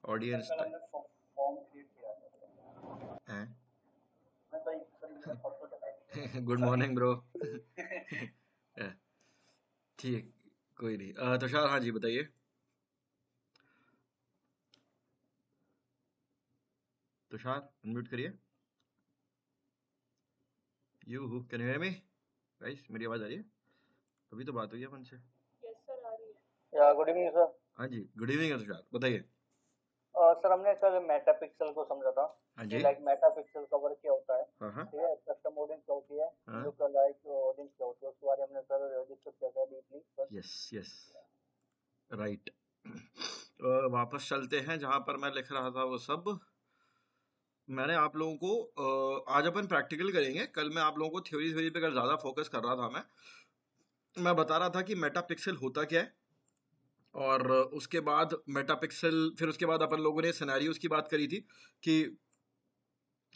Audience कल हमने form create किया है। मैं भाई सर मेरा फोटो लगाई गुड सॉरी मॉर्निंग ब्रो। ठीक, कोई नहीं। तुषार, हाँ जी बताइए। तुषार अनम्यूट करिए। You who can you hear me guys? मेरी आवाज आ रही है? अभी तो बात हुई है अपन से। या गुड इवनिंग सर। हाँ जी, गुड इवनिंग तुषार, बताइए। सर हमने कल मेटा पिक्सल को समझा था हाँ कि जी। लाइक मेटा पिक्सल का वर्क क्या होता है, हाँ हाँ। ठीक है, कस्टम ऑडियंस क्या होती है, हाँ। लुक लाइक ऑडियंस क्या होती है, उसके बारे में हमने सर डिस्कस किया था deeply sir. Yes yes, right. वापस चलते हैं जहां पर मैं लिख रहा था वो सब। मैंने आप लोगों को आज अपन प्रैक्टिकल करेंगे। कल मैं आप लोगों को थ्योरी थ्योरी पे अगर ज़्यादा फोकस कर रहा था। मैं बता रहा था कि मेटापिक्सल होता क्या है, और उसके बाद मेटापिक्सल, फिर उसके बाद अपन लोगों ने सिनेरियोज की बात करी थी कि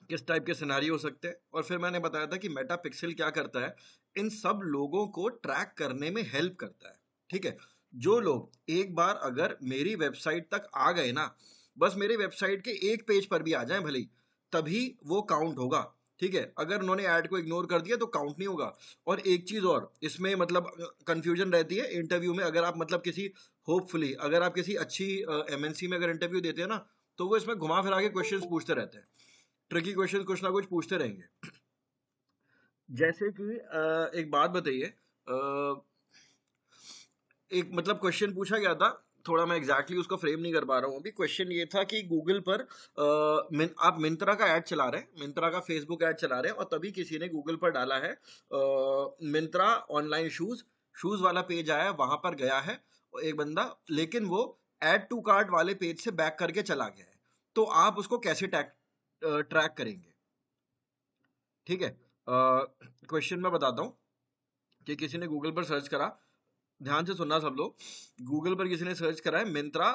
किस टाइप के सिनेरियो हो सकते हैं, और फिर मैंने बताया था कि मेटापिक्सल क्या करता है, इन सब लोगों को ट्रैक करने में हेल्प करता है। ठीक है, जो लोग एक बार अगर मेरी वेबसाइट तक आ गए ना, बस मेरे वेबसाइट के एक पेज पर भी आ जाए भले ही, तभी वो काउंट होगा। ठीक है, अगर उन्होंने ऐड को इग्नोर कर दिया तो काउंट नहीं होगा। और एक चीज और इसमें मतलब कंफ्यूजन रहती है इंटरव्यू में। अगर आप मतलब किसी, होपफुली अगर आप किसी अच्छी एमएनसी में अगर इंटरव्यू देते हैं ना, तो वो इसमें घुमा फिरा के क्वेश्चंस पूछते रहते हैं। ट्रिकी क्वेश्चन कुछ ना कुछ पूछते रहेंगे। जैसे कि एक बात बताइए, एक मतलब क्वेश्चन पूछा गया था, थोड़ा मैं एग्जैक्टली exactly उसको फ्रेम नहीं कर पा रहा हूँ अभी। क्वेश्चन ये था कि गूगल पर आप मिंत्रा का ऐड चला रहे हैं, मिंत्रा का फेसबुक ऐड चला रहे हैं, और तभी किसी ने गूगल पर डाला है मिंत्रा ऑनलाइन शूज, शूज वाला पेज आया, वहां पर गया है एक बंदा, लेकिन वो ऐड टू कार्ट वाले पेज से बैक करके चला गया है। तो आप उसको कैसे ट्रैक करेंगे? ठीक है, क्वेश्चन मैं बताता हूँ कि किसी ने गूगल पर सर्च करा, ध्यान से सुनना सब लोग। गूगल पर किसी ने सर्च करा है मिंत्रा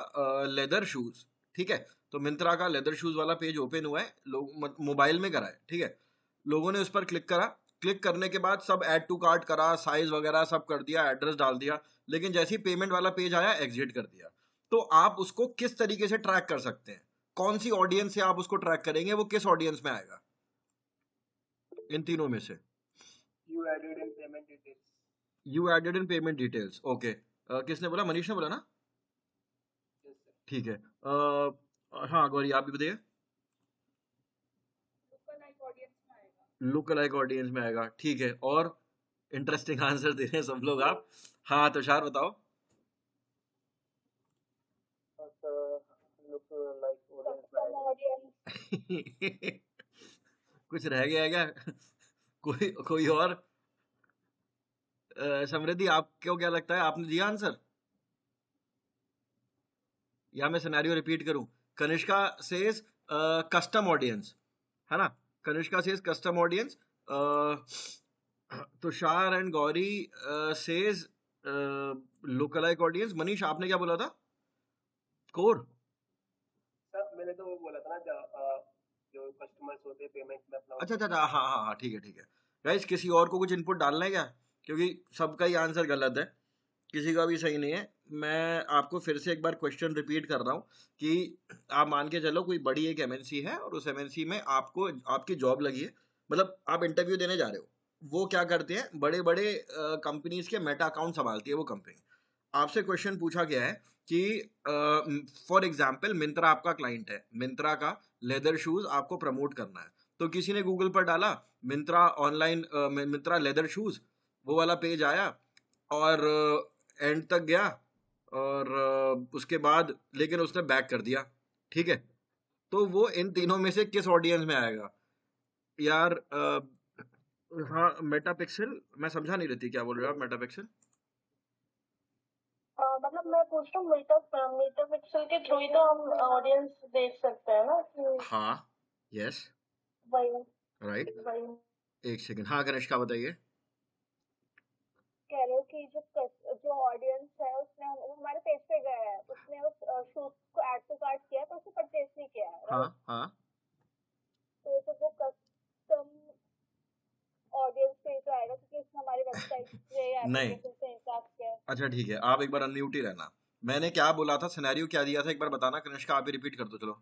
लेदर शूज। ठीक है, तो मिंत्रा का लेदर शूज वाला पेज ओपन हुआ है, लोग मोबाइल में करा है। ठीक है, लोगों ने उस पर क्लिक करा, क्लिक करने के बाद सब ऐड टू कार्ट करा, साइज वगैरह सब कर दिया, एड्रेस डाल दिया, लेकिन जैसे ही पेमेंट वाला पेज आया एग्जिट कर दिया। तो आप उसको किस तरीके से ट्रैक कर सकते हैं? कौन सी ऑडियंस से आप उसको ट्रैक करेंगे? वो किस ऑडियंस में आएगा इन तीनों में से? You added in payment details. You added in payment details, okay. किसने बोला? मनीष ने बोला ना? Yes sir. ठीक है। हाँ गौरी, आप भी बताइए। लुक लाइक ऑडियंस में आएगा, ठीक है। और इंटरेस्टिंग आंसर दे रहे हैं सब लोग आप। हाँ तुषार बताओ। सर लुक लाइक ऑडियंस में आएगा। कुछ रह गया है क्या? कोई कोई और? समृद्धि, आपको क्या लगता है, आपने दिया आंसर या मैं सिनेरियो रिपीट करूं? कनिष्का सेज कस्टम ऑडियंस, है ना? Kanishka says custom audience. Tushar and Gauri says look like audience. Manish आपने क्या बोला था? कोर? सर मैंने तो वो बोला था ना जो कस्टमर्स होते हैं पेमेंट में अपना अच्छा उसको अच्छा अच्छा, ट्रैक हाँ हाँ हाँ, ठीक है ठीक है। गाइस, किसी और को कुछ इनपुट डालना है क्या? क्योंकि सबका ही आंसर गलत है, किसी का भी सही नहीं है। मैं आपको फिर से एक बार क्वेश्चन रिपीट कर रहा हूँ कि आप मान के चलो कोई बड़ी एक एमएनसी है, और उस एमएनसी में आपको आपकी जॉब लगी है, मतलब आप इंटरव्यू देने जा रहे हो। वो क्या करते हैं, बड़े बड़े कंपनीज के मेटा अकाउंट संभालती है वो कंपनी। आपसे क्वेश्चन पूछा गया है कि फॉर एग्जाम्पल मिंत्रा आपका क्लाइंट है, मिंत्रा का लेदर शूज आपको प्रमोट करना है। तो किसी ने गूगल पर डाला Myntra online, Myntra leather shoes, वो वाला पेज आया, और एंड तक गया, और उसके बाद लेकिन उसने बैक कर दिया। ठीक है, तो वो इन तीनों में से किस ऑडियंस में आएगा यार? हाँ, मेटापिक्सल, मैं समझा नहीं रहती क्या बोल रहे हो आप, मेटापिक्सल? मतलब मैं पूछ रहा हूँ मीटर मीटर पिक्सल के थ्रू ही तो हम ऑडियंस देख सकते हैं ना कि हाँ, यस, वही राइट। वही एक सेकंड, हाँ गणेश का बताइए। कह रहे हो कि जो ऑडियंस है उसने वो हमारे पेज पे गया है, उसने उस शूज को ऐड टू कार्ट किया तो उसने परचेज नहीं किया है, हाँ राइट? हाँ। तो वो कस्टम ऑडियंस पे ही तो आएगा क्योंकि उसने हमारी वेबसाइट से या नहीं, एप्लीकेशन से इंटरेक्ट किया है। अच्छा ठीक है, आप एक बार अनम्यूट ही रहना। मैंने क्या बोला था, सिनेरियो क्या दिया था, एक बार बताना कनिष्का, आप ही रिपीट कर दो चलो।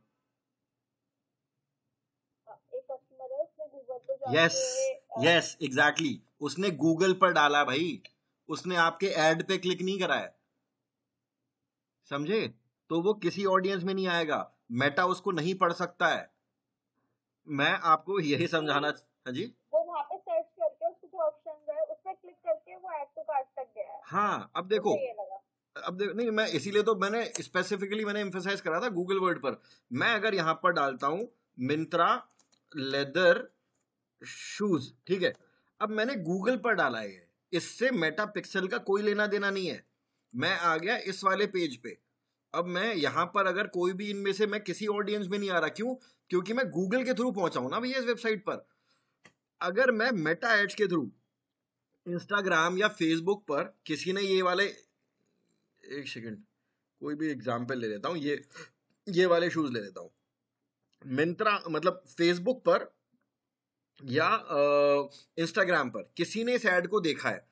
एक कस्टमर है, उसने गूगल पे यस, जाके यस एग्जैक्टली, उसने गूगल पर डाला भाई, उसने आपके ऐड पे क्लिक नहीं करा है, समझे? तो वो किसी ऑडियंस में नहीं आएगा, मेटा उसको नहीं पढ़ सकता है। मैं आपको यही समझाना। नहीं, हाँ जी। वो वहाँ पे सर्च करके उसके जो ऑप्शन है उस पर क्लिक करके वो ऐड टू कार्ट तक गया है। हाँ अब देखो, मुझे ये लगा। नहीं, मैं इसीलिए तो मैंने स्पेसिफिकली मैंने एम्फेसाइज करा था गूगल वर्ड पर। मैं अगर यहां पर डालता हूं मिंत्रा लेदर शूज, ठीक है, अब मैंने गूगल पर डाला है, इससे मेटा पिक्सल का कोई लेना देना नहीं है। मैं आ गया इस वाले पेज पे, अब मैं यहां पर अगर कोई भी इनमें से मैं किसी ऑडियंस में नहीं आ रहा, क्यों? क्योंकि मैं गूगल के थ्रू पहुंचा हूं ना भैया इस वेबसाइट पर। अगर मैं मेटा एड्स के थ्रू इंस्टाग्राम या फेसबुक पर किसी ने ये वाले, एक सेकंड, कोई भी एग्जाम्पल ले लेता हूँ, ये वाले शूज ले लेता हूँ, मिंत्रा मतलब फेसबुक पर या इंस्टाग्राम पर किसी ने इस ऐड को देखा है,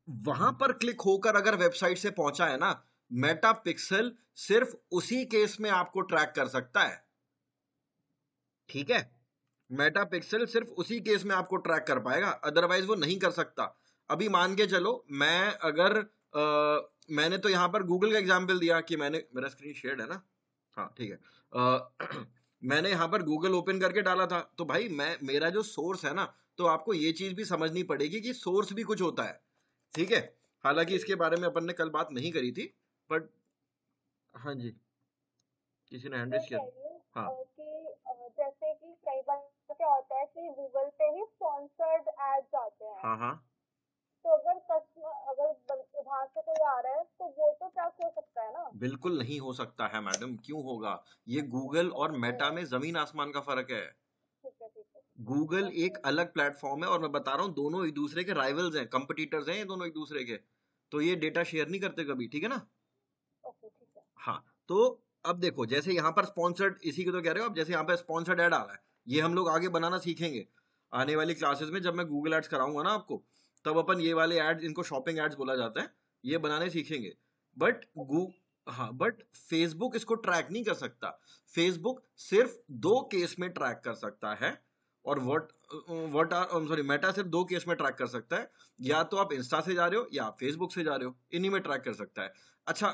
वहां पर क्लिक होकर अगर वेबसाइट से पहुंचा है ना, मेटा पिक्सल सिर्फ उसी केस में आपको ट्रैक कर सकता है, ठीक है? मेटा पिक्सल सिर्फ उसी केस में आपको ट्रैक कर पाएगा, अदरवाइज वो नहीं कर सकता। अभी मान के चलो मैं अगर मैंने तो यहां पर गूगल का एग्जांपल दिया कि मैंने, मेरा स्क्रीन शेयर्ड है ना, हाँ ठीक है, मैंने यहां पर गूगल ओपन करके डाला था, तो भाई मैं, मेरा जो सोर्स है ना, तो आपको ये चीज भी समझनी पड़ेगी कि सोर्स भी कुछ होता है, ठीक है? हालांकि इसके बारे में अपन ने कल बात नहीं करी थी, बट हाँ जी, किसी ने हैंड मैं रेज किया कह था। रही हूँ हाँ जैसे कि कई बार क्या होता है कि गूगल पे ही स्पॉन्सर्ड एड्स आते हैं। हाँ हाँ, तो अगर कस्टमर वहां से कोई आ रहा है तो वो तो ट्रैक हो सकता है ना। बिल्कुल नहीं हो सकता है मैडम, क्यों होगा? ये गूगल और ओके, मेटा में जमीन आसमान का फर्क है। ठीक है ठीक है। गूगल एक ओके अलग प्लेटफॉर्म है, और मैं बता रहा हूँ दोनों एक दूसरे के राइवल्स हैं, कंपटीटर्स हैं ये दोनों एक दूसरे के, तो ये डेटा शेयर नहीं करते कभी, ठीक है ना? ओके ठीक है। हाँ, तो अब देखो, जैसे यहाँ पर स्पॉन्सर्ड, इसी को तो कह रहे हो आप, जैसे यहाँ पर स्पॉन्सर्ड ऐड आ रहा है, ये हम लोग आगे बनाना सीखेंगे आने वाली क्लासेस में, जब मैं गूगल एड्स कराऊंगा ना आपको, तब अपन ये वाले एड्स, इनको शॉपिंग एड्स बोला जाता है, ये बनाने सीखेंगे। बट गू ओके हाँ, बट फेसबुक इसको ट्रैक नहीं कर सकता। फेसबुक सिर्फ दो केस में ट्रैक कर सकता है, और व्हाट आर सॉरी, मेटा सिर्फ दो केस में ट्रैक कर सकता है, या तो आप इंस्टा से जा रहे हो या आप फेसबुक से जा रहे हो, इन्हीं में ट्रैक कर सकता है। अच्छा,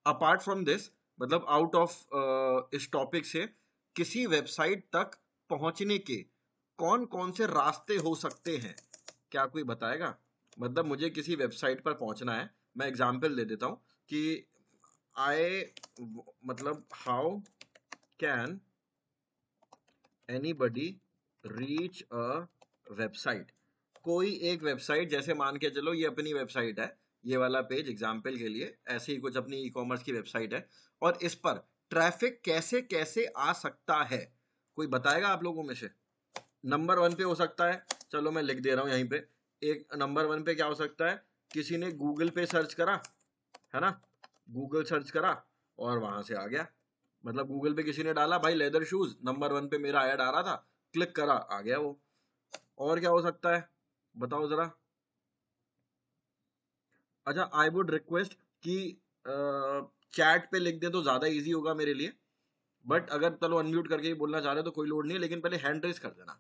अपार्ट फ्रॉम दिस, मतलब आउट ऑफ इस टॉपिक से, किसी वेबसाइट तक पहुंचने के कौन कौन से रास्ते हो सकते हैं, क्या कोई बताएगा? मतलब मुझे किसी वेबसाइट पर पहुंचना है, मैं एग्जांपल दे देता हूं कि आई, मतलब how can anybody reach a website, कोई एक वेबसाइट, जैसे मान के चलो ये अपनी वेबसाइट है, ये वाला पेज एग्जाम्पल के लिए ऐसे ही कुछ अपनी ई कॉमर्स की वेबसाइट है, और इस पर ट्रैफिक कैसे कैसे आ सकता है, कोई बताएगा आप लोगों में से? नंबर वन पे हो सकता है, चलो मैं लिख दे रहा हूँ यहीं पे, एक नंबर वन पे क्या हो सकता है, किसी ने गूगल पे सर्च करा, है ना, गूगल सर्च करा और वहां से आ गया, मतलब गूगल पे किसी ने डाला भाई लेदर शूज, नंबर वन पे मेरा ऐड आ रहा था, क्लिक करा, आ गया वो। और क्या हो सकता है, बताओ जरा? अच्छा, आई वुड रिक्वेस्ट कि चैट पे लिख दे तो ज्यादा इजी होगा मेरे लिए, बट अगर चलो अनम्यूट करके ही बोलना चाह रहे हो तो कोई लोड नहीं है, लेकिन पहले हैंड रेज कर देना,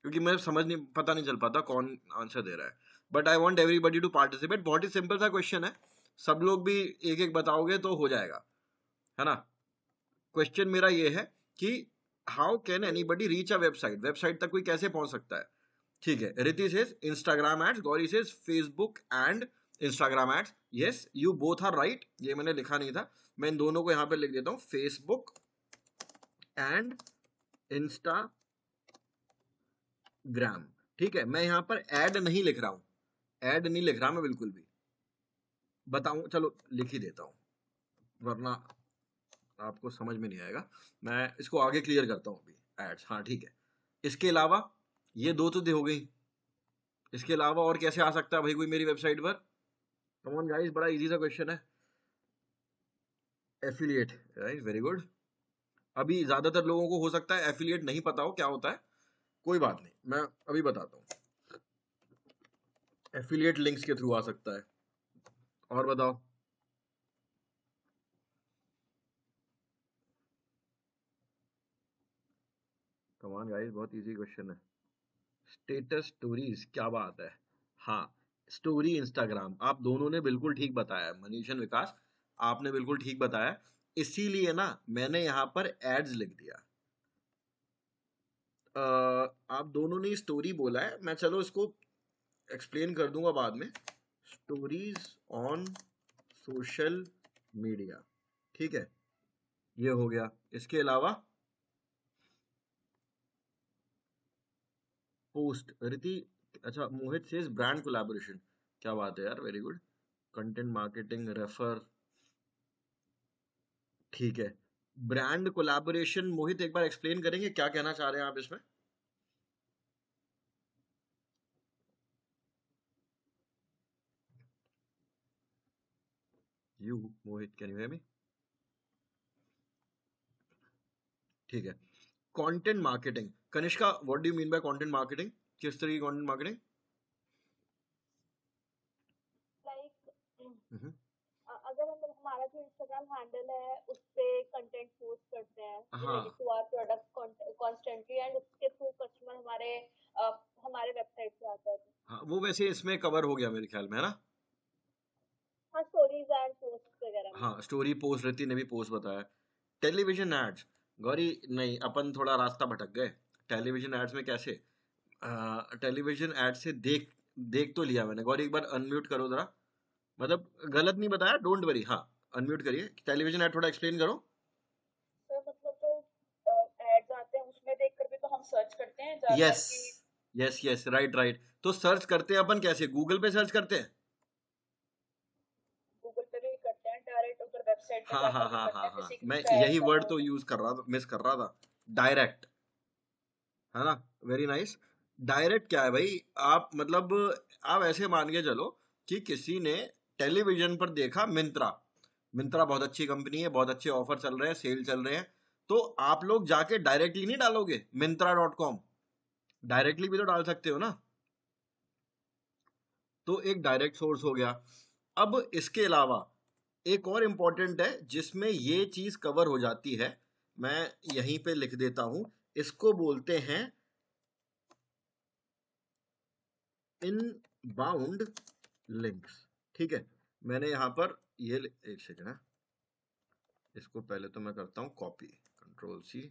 क्योंकि मैं समझ नहीं, पता नहीं चल पाता कौन आंसर दे रहा है। But I want everybody to participate, बहुत ही सिंपल सा क्वेश्चन है, सब लोग भी एक एक बताओगे तो हो जाएगा, है ना? क्वेश्चन मेरा ये है कि how can anybody reach a website, website तक कोई कैसे पहुंच सकता है? ठीक है, Riti says Instagram ads, Gauri says Facebook and Instagram ads. Yes, you both are right, ये मैंने लिखा नहीं था, मैं इन दोनों को यहां पे लिख देता हूं, फेसबुक एंड इंस्टाग्राम, ठीक है? मैं यहां पर ऐड नहीं लिख रहा हूं, ऐड नहीं लिख रहा मैं बिल्कुल भी, बताऊं, चलो लिख ही देता हूं वरना आपको समझ में नहीं आएगा, मैं इसको आगे क्लियर करता हूं अभी, एड्स, हाँ ठीक है। इसके अलावा ये दो तो हो गई, इसके अलावा और कैसे आ सकता है भाई कोई मेरी वेबसाइट पर? कम ऑन गाइस, बड़ा इजी सा क्वेश्चन है, एफिलिएट, राइट, वेरी गुड। अभी ज्यादातर लोगों को हो सकता है एफिलिएट नहीं पता हो क्या होता है, कोई बात नहीं, मैं अभी बताता हूँ, एफिलिएट लिंक्स के थ्रू आ सकता है, और बताओ? कमान गाइस, बहुत इजी क्वेश्चन है। स्टेटस स्टोरीज, क्या बात है। हाँ, स्टोरी इंस्टाग्राम, आप दोनों ने बिल्कुल ठीक बताया, मनीष एंड विकास, आपने बिल्कुल ठीक बताया। इसीलिए ना मैंने यहाँ पर एड्स लिख दिया। आप दोनों ने स्टोरी बोला है, मैं चलो इसको एक्सप्लेन कर दूंगा बाद में। स्टोरीज ऑन सोशल मीडिया, ठीक है, ये हो गया। इसके अलावा पोस्ट रिति, अच्छा मोहित सेज ब्रांड कोलैबोरेशन, क्या बात है यार, very good. Content marketing, refer, ठीक है। ब्रांड कोलैबोरेशन, मोहित एक बार एक्सप्लेन करेंगे क्या कहना चाह रहे हैं आप इसमें? You Mohit, can you hear me? ठीक है। Content marketing, Kanishka what do you mean by content marketing? किस तरह की कंटेंट मार्केटिंग? लाइक अगर हम हमारा जो इंस्टाग्राम हैंडल है उस पे कंटेंट पोस्ट करते हैं रिलेटेड हाँ to our product constantly and उसके थ्रू कस्टमर हमारे वेबसाइट पे आता है। हाँ, वो वैसे इसमें कवर हो गया मेरे ख्याल में, है ना? हाँ, स्टोरीज एंड पोस्ट वगैरह में। हाँ, स्टोरी पोस्ट, रिति ने भी पोस्ट बताया। टेलीविजन एड्स, गौरी नहीं, अपन थोड़ा रास्ता भटक गए। टेलीविजन एड्स में कैसे? टेलीविजन एड से देख देख तो लिया मैंने। गौरी एक बार अनम्यूट करो जरा, मतलब गलत नहीं बताया, डोंट वरी। हाँ, अनम्यूट करिए। टेलीविजन एड थोड़ा एक्सप्लेन करो। सर मतलब जो एड्स आते हैं उसमें देख कर भी तो हम सर्च करते हैं यस ज्यादातर कि यस यस, राइट राइट। तो सर्च करते हैं अपन कैसे? गूगल पे सर्च करते हैं? गूगल पे भी करते हैं, डायरेक्ट उधर वेबसाइट पे हाँ हाँ जाकर भी हाँ करते हाँ हैं, हाँ, मैं बेसिकली यही ऐसा वर्ड हो। तो यूज कर रहा था, मिस कर रहा था। डायरेक्ट, है ना? Very nice. डायरेक्ट क्या है भाई? आप मतलब आप ऐसे मान के चलो कि किसी ने टेलीविजन पर देखा मिंत्रा, मिंत्रा बहुत अच्छी कंपनी है, बहुत अच्छे ऑफर चल रहे हैं, सेल चल रहे हैं, तो आप लोग जाके डायरेक्टली नहीं डालोगे myntra.com, डायरेक्टली भी तो डाल सकते हो ना। तो एक डायरेक्ट सोर्स हो गया। अब इसके अलावा एक और इंपॉर्टेंट है जिसमें ये चीज कवर हो जाती है, मैं यहीं पे लिख देता हूं, इसको बोलते हैं इनबाउंड लिंक्स, ठीक है। मैंने यहां पर ये एक सेकंड है, इसको पहले तो मैं करता हूं कॉपी, कंट्रोल सी,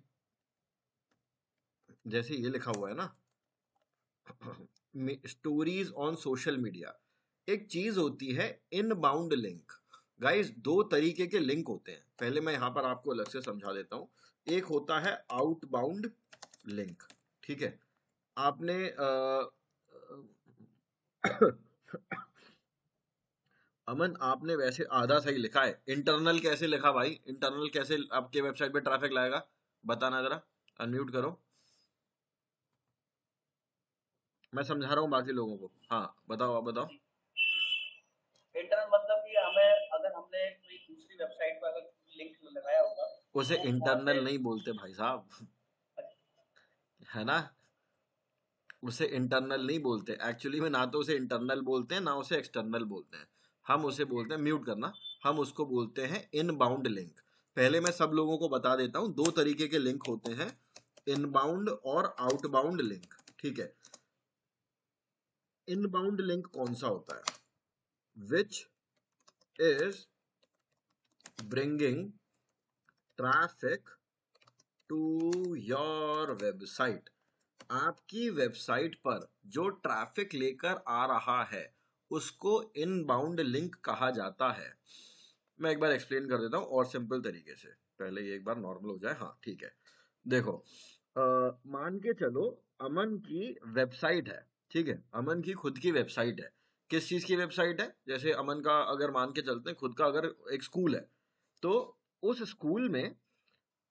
जैसे ये लिखा हुआ है ना स्टोरीज ऑन सोशल मीडिया। एक चीज होती है इनबाउंड लिंक। गाइस, दो तरीके के लिंक होते हैं, पहले मैं यहां पर आपको अलग से समझा देता हूं। एक होता है आउटबाउंड लिंक, ठीक है। आपने अमन, आपने वैसे आधा सही लिखा है। इंटरनल कैसे लिखा भाई? इंटरनल कैसे आपके वेबसाइट पे ट्रैफिक लाएगा? बताना जरा, अनम्यूट करो, मैं समझा रहा हूँ बाकी लोगों को। हाँ बताओ, आप बताओ। इंटरनल मतलब कि हमें अगर हमने कोई दूसरी वेबसाइट पर अगर लिंक लगाया होगा उसे तो वहाँ पे इंटरनल नहीं बोलते भाई साहब, है ना? उसे इंटरनल नहीं बोलते एक्चुअली में, ना तो उसे इंटरनल बोलते हैं ना उसे एक्सटर्नल बोलते हैं। हम उसे बोलते हैं, म्यूट करना, हम उसको बोलते हैं इनबाउंड लिंक। पहले मैं सब लोगों को बता देता हूं, दो तरीके के लिंक होते हैं, इनबाउंड और आउटबाउंड लिंक, ठीक है। इनबाउंड लिंक कौन सा होता है? Which is bringing traffic to your website. आपकी वेबसाइट पर जो ट्रैफिक लेकर आ रहा है उसको इनबाउंड लिंक कहा जाता है। मैं एक बार एक्सप्लेन कर देता हूं और सिंपल तरीके से, पहले ये एक बार नॉर्मल हो जाए। हाँ ठीक है, देखो, मान के चलो अमन की वेबसाइट है, ठीक है, अमन की खुद की वेबसाइट है। किस चीज की वेबसाइट है? जैसे अमन का अगर मान के चलते हैं खुद का अगर एक स्कूल है, तो उस स्कूल में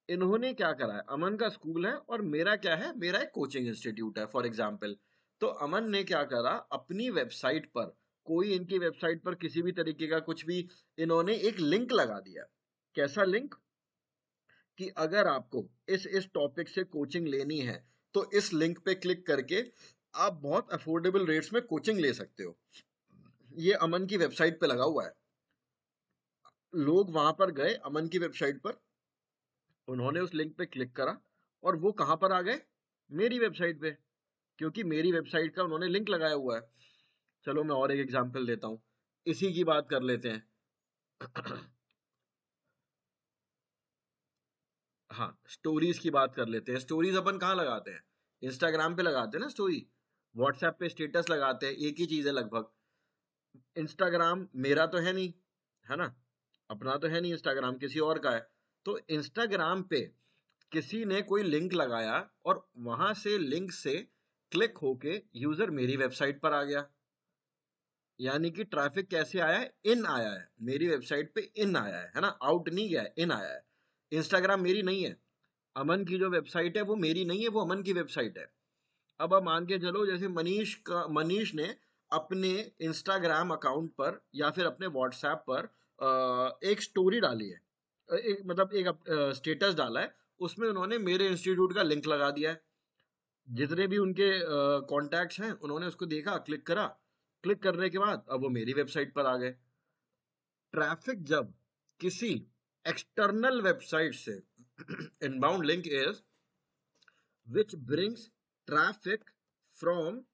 इन्होंने क्या करा है, अमन का स्कूल है और मेरा क्या है, मेरा एक कोचिंग इंस्टीट्यूट है फॉर एग्जाम्पल। तो अमन ने क्या करा, अपनी वेबसाइट पर, कोई इनकी वेबसाइट पर किसी भी तरीके का कुछ भी, इन्होंने एक लिंक लगा दिया। कैसा लिंक? कि अगर आपको इस टॉपिक से कोचिंग लेनी है तो इस लिंक पे क्लिक करके आप बहुत अफोर्डेबल रेट्स में कोचिंग ले सकते हो। ये अमन की वेबसाइट पे लगा हुआ है। लोग वहां पर गए अमन की वेबसाइट पर, उन्होंने उस लिंक पे क्लिक करा और वो कहां पर आ गए? मेरी वेबसाइट पे, क्योंकि मेरी वेबसाइट का उन्होंने लिंक लगाया हुआ है। चलो मैं और एक एग्जांपल देता हूँ, इसी की बात कर लेते हैं। हाँ, स्टोरीज की बात कर लेते हैं। स्टोरीज अपन कहाँ लगाते हैं? इंस्टाग्राम पे लगाते हैं ना स्टोरी, व्हाट्सएप पे स्टेटस लगाते हैं, एक ही चीज है लगभग। इंस्टाग्राम मेरा तो है नहीं, है ना, अपना तो है नहीं इंस्टाग्राम, किसी और का है। तो इंस्टाग्राम पे किसी ने कोई लिंक लगाया और वहां से लिंक से क्लिक होके यूजर मेरी वेबसाइट पर आ गया। यानी कि ट्रैफिक कैसे आया है? इन आया है, मेरी वेबसाइट पे इन आया है ना, आउट नहीं गया है, इन आया है। इंस्टाग्राम मेरी नहीं है, अमन की जो वेबसाइट है वो मेरी नहीं है, वो अमन की वेबसाइट है। अब आप मान के चलो, जैसे मनीष ने अपने इंस्टाग्राम अकाउंट पर या फिर अपने व्हाट्सएप पर एक स्टोरी डाली है, एक मतलब एक स्टेटस डाला है, उसमें उन्होंने मेरे इंस्टीट्यूट का लिंक लगा दिया है। जितने भी उनके कॉन्टैक्ट्स हैं उन्होंने उसको देखा, क्लिक करा, क्लिक करने के बाद अब वो मेरी वेबसाइट पर आ गए। ट्रैफिक जब किसी एक्सटर्नल वेबसाइट से inbound link is which brings traffic from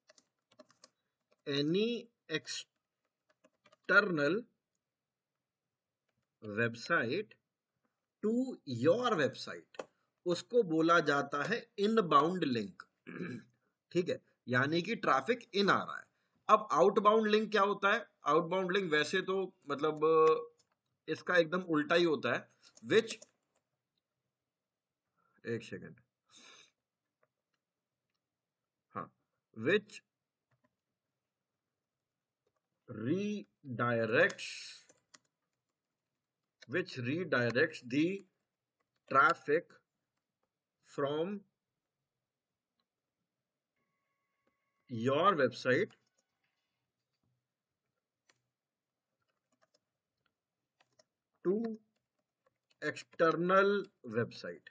any external website to your website, उसको बोला जाता है इनबाउंड लिंक। ठीक है, यानी कि ट्रैफिक इन आ रहा है। अब आउटबाउंड लिंक क्या होता है? आउटबाउंड लिंक वैसे तो मतलब इसका एकदम उल्टा ही होता है, विच, एक सेकेंड, हाँ, विच redirects the traffic from your website to external website।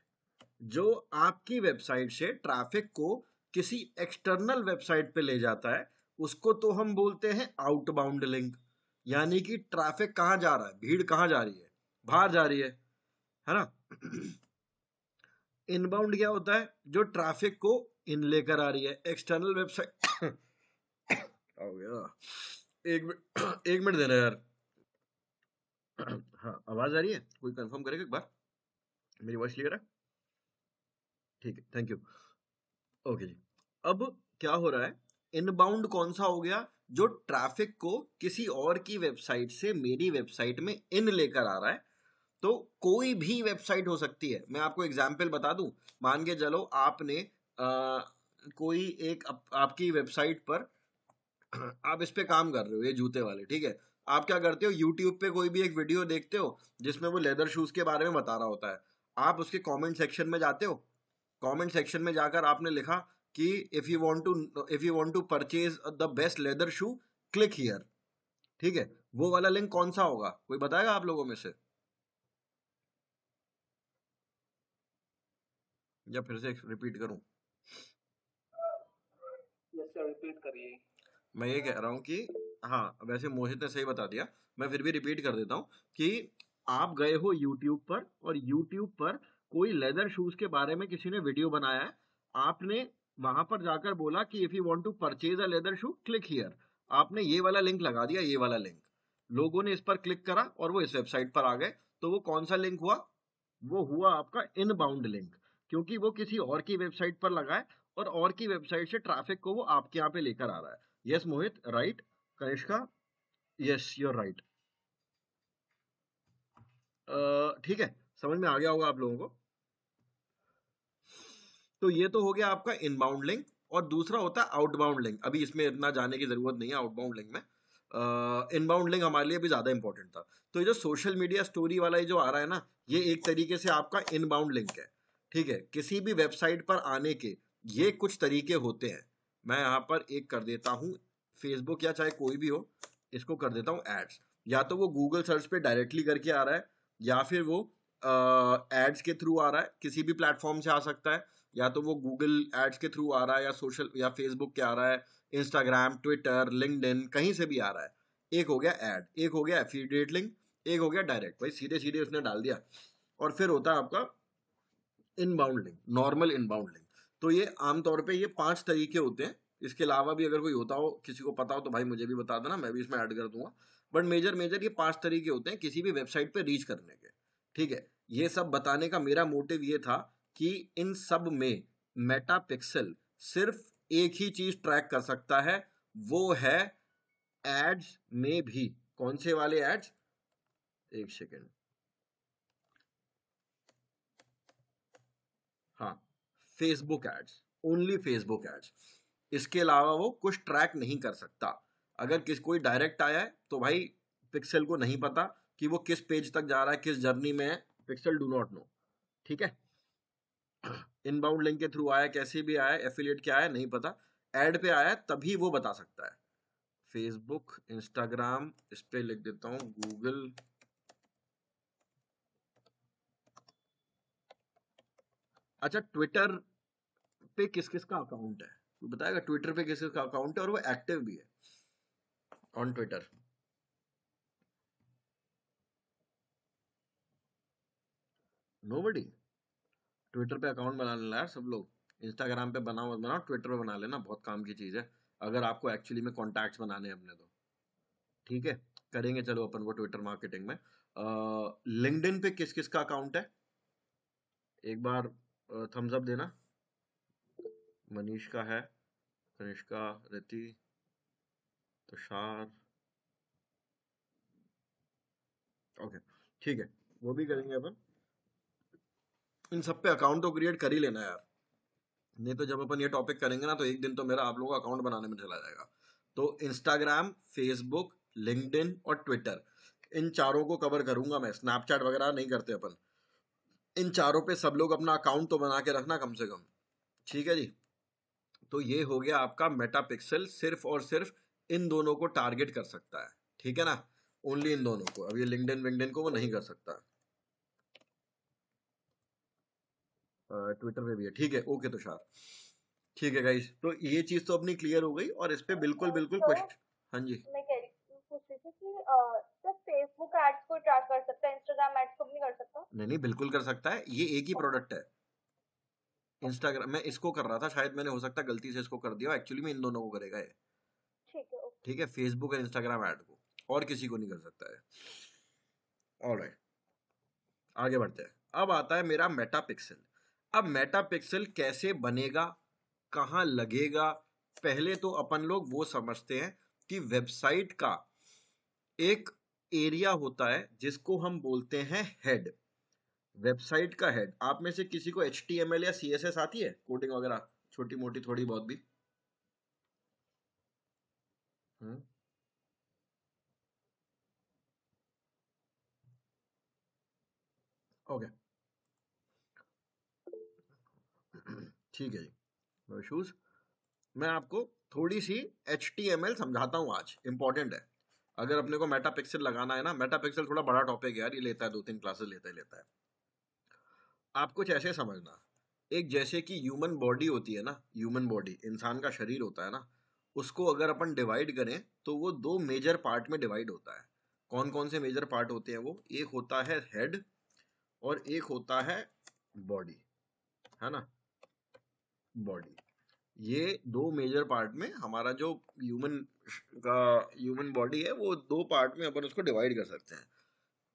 जो आपकी वेबसाइट से ट्रैफिक को किसी एक्सटर्नल वेबसाइट पे ले जाता है, उसको तो हम बोलते हैं आउटबाउंड लिंक। यानी कि ट्रैफिक कहाँ जा रहा है, भीड़ कहाँ जा रही है? बाहर जा रही है ना। इनबाउंड क्या होता है? जो ट्रैफिक को इन लेकर आ रही है एक्सटर्नल वेबसाइट। हो गया, एक मिनट देना यार। हाँ, आवाज आ रही है? कोई कंफर्म करेगा एक बार, मेरी वॉइस क्लियर है? ठीक है, थैंक यू। ओके जी। अब क्या हो रहा है, इनबाउंड कौन सा हो गया? जो ट्रैफिक को किसी और की वेबसाइट से मेरी वेबसाइट में इन लेकर आ रहा है। तो कोई भी वेबसाइट हो सकती है। मैं आपको एग्जांपल बता दूं, मान के चलो आपने कोई एक आपकी वेबसाइट पर आप इस पे काम कर रहे हो, ये जूते वाले, ठीक है। आप क्या करते हो, यूट्यूब पे कोई भी एक वीडियो देखते हो जिसमें वो लेदर शूज के बारे में बता रहा होता है। आप उसके कमेंट सेक्शन में जाते हो, कमेंट सेक्शन में जाकर आपने लिखा कि if you want to purchase the best leather shoe, click here. ठीक है, वो वाला लिंक कौन सा होगा? कोई बताएगा आप लोगों में से? या फिर से रिपीट करूं? रिपीट करिए। मैं ये कह रहा हूँ कि हाँ, वैसे मोहित ने सही बता दिया, मैं फिर भी रिपीट कर देता हूँ कि आप गए हो यूट्यूब पर और यूट्यूब पर कोई लेदर शूज के बारे में किसी ने वीडियो बनाया है। आपने वहां पर जाकर बोला कि if you want to purchase a leather shoe, click here. आपने ये वाला लिंक लगा दिया, ये वाला लिंक। लोगों ने इस पर क्लिक करा और वो इस वेबसाइट पर आ गए। तो वो कौन सा लिंक हुआ? वो हुआ आपका इनबाउंड लिंक, क्योंकि वो किसी और की वेबसाइट पर लगा है और की वेबसाइट से ट्रैफिक को वो आपके यहाँ पे लेकर आ रहा है। Yes Mohit, right? Kanishka, yes you are right. ठीक है, समझ में आ गया होगा आप लोगों को। तो ये तो हो गया आपका इनबाउंड लिंक, और दूसरा होता है आउटबाउंड लिंक। अभी इसमें इतना जाने की जरूरत नहीं है आउटबाउंड लिंक में। इनबाउंड लिंक हमारे लिए भी ज्यादा इंपॉर्टेंट था। तो ये जो सोशल मीडिया स्टोरी वाला ये जो आ रहा है ना, ये एक तरीके से आपका इनबाउंड लिंक है। ठीक है, किसी भी वेबसाइट पर आने के ये कुछ तरीके होते हैं। मैं यहाँ पर एक कर देता हूँ, फेसबुक या चाहे कोई भी हो, इसको कर देता हूँ एड्स। या तो वो गूगल सर्च पे डायरेक्टली करके आ रहा है, या फिर वो एड्स के थ्रू आ रहा है, किसी भी प्लेटफॉर्म से आ सकता है। या तो वो गूगल एड्स के थ्रू आ रहा है, या सोशल या फेसबुक के आ रहा है, इंस्टाग्राम, ट्विटर, लिंक्डइन, कहीं से भी आ रहा है। एक हो गया ऐड, एक हो गया एफिलिएट लिंक, एक हो गया डायरेक्ट, भाई सीधे सीधे उसने डाल दिया। और फिर होता है आपका inbound link, normal inbound link. तो ये आमतौर पे ये 5 तरीके होते हैं। इसके अलावा भी अगर कोई होता हो, किसी को पता हो तो भाई मुझे भी बता देना, मैं भी इसमें ऐड कर दूंगा। बट मेजर ये 5 तरीके होते हैं किसी भी वेबसाइट पे रीच करने के। ठीक है, ये सब बताने का मेरा मोटिव ये था कि इन सब में मेटा पिक्सल सिर्फ एक ही चीज ट्रैक कर सकता है, वो है एड्स में भी। कौन से वाले एड्स? एक सेकेंड, हाँ, Facebook ads, only Facebook ads. इसके अलावा वो कुछ ट्रैक नहीं कर सकता। अगर कोई डायरेक्ट आया है तो भाई पिक्सल को नहीं पता कि वो किस पेज तक जा रहा है, किस जर्नी में है, पिक्सल डू नॉट नो। ठीक है, इनबाउंड लिंक के थ्रू आया, कैसे भी आया, एफिलिएट क्या आया नहीं पता, एड पे आया तभी वो बता सकता है। फेसबुक, इंस्टाग्राम, इस पे लिख देता हूं गूगल, अच्छा ट्विटर पे किस किस का अकाउंट है, तो बताएगा ट्विटर पे किस किस का अकाउंट है और वो एक्टिव भी है ऑन ट्विटर? नोबडी। ट्विटर पे अकाउंट बना लेना यार सब लोग। इंस्टाग्राम पे बनाओ मत बनाओ, ट्विटर पे बना लेना, बहुत काम की चीज है अगर आपको एक्चुअली में कॉन्टैक्ट्स बनाने हैं अपने तो। ठीक है, करेंगे चलो अपन वो ट्विटर मार्केटिंग में। लिंक्डइन पे किस किस का अकाउंट है, एक बार थम्स अप देना। मनीष का है, कनिष्का, रति, तुषार, ओके ठीक है, वो भी करेंगे अपन। इन सब पे अकाउंट तो क्रिएट कर ही लेना यार, नहीं तो जब अपन ये टॉपिक करेंगे ना तो एक दिन तो मेरा आप लोगों का अकाउंट बनाने में चला जाएगा। तो इंस्टाग्राम, फेसबुक, लिंक्डइन और ट्विटर, इन चारों को कवर करूंगा मैं। स्नैपचैट वगैरह नहीं करते अपन। इन चारों पे सब लोग अपना अकाउंट तो बना के रखना कम से कम। ठीक है जी, तो ये हो गया आपका मेटा पिक्सल, सिर्फ और सिर्फ इन दोनों को टारगेट कर सकता है। ठीक है ना, ओनली इन दोनों को। अब ये लिंक्डइन विंक्डइन को वो नहीं कर सकता। ट्विटर पे भी है, ठीक है, ओके तुषार। ठीक है गाइस, तो ये चीज तो अपनी क्लियर हो गई और इस पे बिल्कुल बिल्कुल तो क्वेश्चन। हाँ जी, मैं कह रही पूछ रही थी कि सिर्फ फेसबुक एड्स को ट्रैक कर सकता है, इंस्टाग्राम एड्स को भी नहीं कर सकता? नहीं नहीं बिल्कुल कर सकता है, ये एक ही प्रोडक्ट है। इंस्टाग्राम मैं इसको कर रहा था, शायद मैंने हो सकता है गलती से इसको कर दिया, एक्चुअली में इन दोनों को करेगा ये। ठीक है, ओके। ठीक है, फेसबुक और इंस्टाग्राम ऐड को, और किसी को नहीं कर सकता है। ऑलराइट, आगे बढ़ते हैं। अब आता है मेरा मेटा पिक्सल। अब मेटा पिक्सल कैसे बनेगा, कहाँ लगेगा? पहले तो अपन लोग वो समझते हैं कि वेबसाइट का एक एरिया होता है जिसको हम बोलते हैं हेड। वेबसाइट का हेड, आप में से किसी को HTML या CSS आती है, कोडिंग वगैरह छोटी मोटी थोड़ी बहुत भी? ओके ठीक है जी, नो इश्यूज। मैं आपको थोड़ी सी HTML समझाता हूँ आज, इंपॉर्टेंट है। अगर अपने को मेटा पिक्सल लगाना है ना, मेटा पिक्सल थोड़ा बड़ा टॉपिक है यार, ये लेता है 2-3 क्लासेस लेता है। आप कुछ ऐसे समझना, एक जैसे कि ह्यूमन बॉडी होती है ना, ह्यूमन बॉडी इंसान का शरीर होता है ना, उसको अगर अपन डिवाइड करें तो वो 2 मेजर पार्ट में डिवाइड होता है। कौन कौन से मेजर पार्ट होते हैं वो? एक होता है हेड और एक होता है बॉडी, है ना, बॉडी। ये 2 मेजर पार्ट में हमारा जो ह्यूमन बॉडी है वो 2 पार्ट में अपन उसको डिवाइड कर सकते हैं।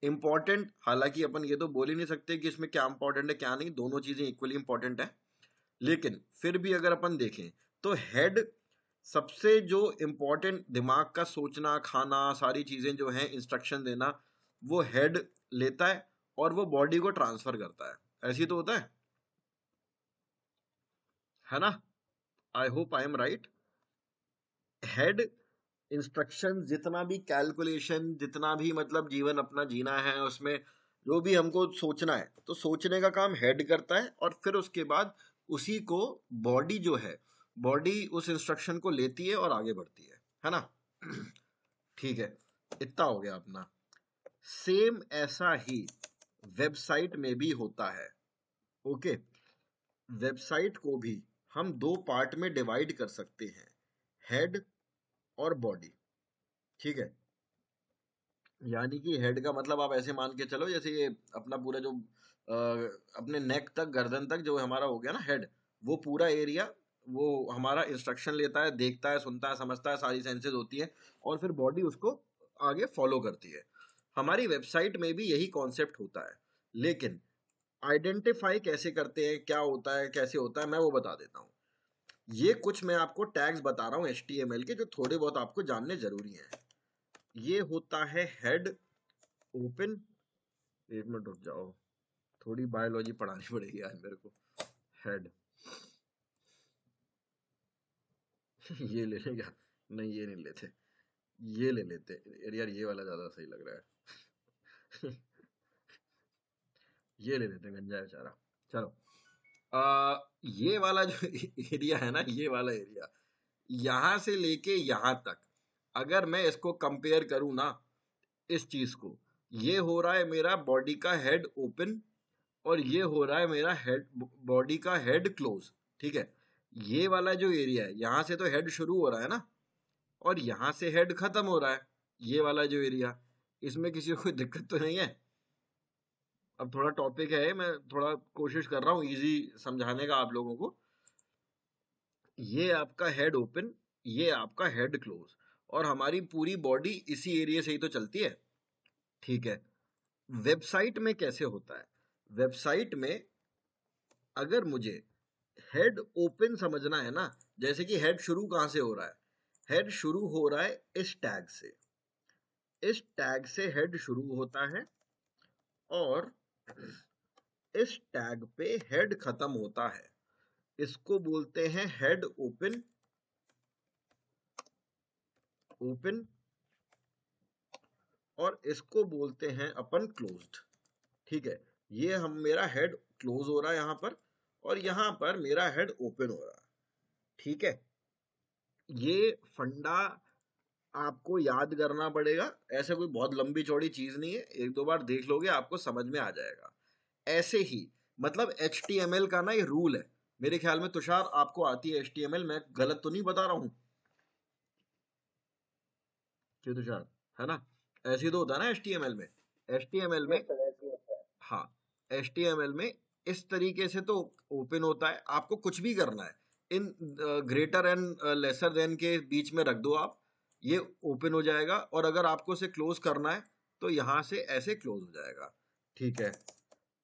इंपॉर्टेंट, हालांकि अपन ये तो बोल ही नहीं सकते कि इसमें क्या इंपॉर्टेंट है क्या नहीं, दोनों चीजें इक्वली इंपॉर्टेंट है। लेकिन फिर भी अगर अपन देखें तो हेड सबसे जो इंपॉर्टेंट, दिमाग का सोचना, खाना, सारी चीजें जो हैं, इंस्ट्रक्शन देना, वो हेड लेता है और वो बॉडी को ट्रांसफर करता है। ऐसी तो होता है ना? I hope I am right. Head instruction, जितना भी कैलकुलेशन, जितना भी मतलब जीवन अपना जीना है उसमें जो भी हमको सोचना है, तो सोचने का काम हेड करता है और फिर उसके बाद उसी को बॉडी जो है, बॉडी उस इंस्ट्रक्शन को लेती है और आगे बढ़ती है ना? ठीक है, इतना हो गया अपना। सेम ऐसा ही वेबसाइट में भी होता है। ओके, वेबसाइट को भी हम 2 पार्ट में डिवाइड कर सकते हैं, हेड और बॉडी। ठीक है, यानी कि हेड का मतलब आप ऐसे मान के चलो जैसे ये अपना पूरा जो अपने नेक तक, गर्दन तक जो हमारा हो गया ना हेड, वो पूरा एरिया वो हमारा इंस्ट्रक्शन लेता है, देखता है, सुनता है, समझता है, सारी सेंसेस होती है और फिर बॉडी उसको आगे फॉलो करती है। हमारी वेबसाइट में भी यही कॉन्सेप्ट होता है, लेकिन आइडेंटिफाई कैसे करते हैं, क्या होता है, कैसे होता है, मैं वो बता देता हूँ। ये कुछ मैं आपको टैग्स बता रहा हूँ HTML के, जो थोड़े बहुत आपको जानने जरूरी हैं। ये होता है हेड ओपन, एक मिनट रुक जाओ, थोड़ी बायोलॉजी पढ़ानी पड़ेगी आज मेरे को। हेड ये ले लें क्या? नहीं ये नहीं लेते, ये ले लेते यार, ये वाला ज्यादा सही लग रहा है। ये ले लेते हैं, गंजा है बेचारा। चलो ये वाला जो एरिया है ना, ये वाला एरिया यहां से लेके यहां तक, अगर मैं इसको कंपेयर करूं ना इस चीज को, ये हो रहा है मेरा बॉडी का हेड ओपन और ये हो रहा है मेरा हेड बॉडी का हेड क्लोज। ठीक है, ये वाला जो एरिया है यहां से तो हेड शुरू हो रहा है ना, और यहां से हेड खत्म हो रहा है, ये वाला जो एरिया, इसमें किसी को कोई दिक्कत तो नहीं है? अब थोड़ा टॉपिक है, मैं थोड़ा कोशिश कर रहा हूँ इजी समझाने का आप लोगों को। ये आपका हेड ओपन, ये आपका हेड क्लोज, और हमारी पूरी बॉडी इसी एरिया से ही तो चलती है। ठीक है, वेबसाइट में कैसे होता है? वेबसाइट में अगर मुझे हेड ओपन समझना है ना, जैसे कि हेड शुरू कहां से हो रहा है, हेड शुरू हो रहा है इस टैग से, इस टैग से हेड शुरू होता है और इस टैग पे हेड खत्म होता है। इसको बोलते हैं हेड ओपन, ओपन, और इसको बोलते हैं अपन क्लोज्ड। ठीक है, ये हम मेरा हेड क्लोज हो रहा है यहां पर, और यहां पर मेरा हेड ओपन हो रहा है। ठीक है, ये फंडा आपको याद करना पड़ेगा, ऐसे कोई बहुत लंबी चौड़ी चीज नहीं है, एक दो बार देख लोगे आपको समझ में आ जाएगा। ऐसे ही मतलब HTML का ना ये रूल है, मेरे ख्याल में तुषार आपको आती है HTML, मैं गलत तो नहीं बता रहा हूं कि तुषार, है ना? ऐसे ही तो होता है ना HTML में, HTML में, यस सर, ऐसे ही होता है। हाँ, HTML में इस तरीके से तो ओपन होता है। आपको कुछ भी करना है, in greater and lesser than के बीच में रख दो आप, ये ओपन हो जाएगा, और अगर आपको इसे क्लोज करना है तो यहां से ऐसे क्लोज हो जाएगा। ठीक है,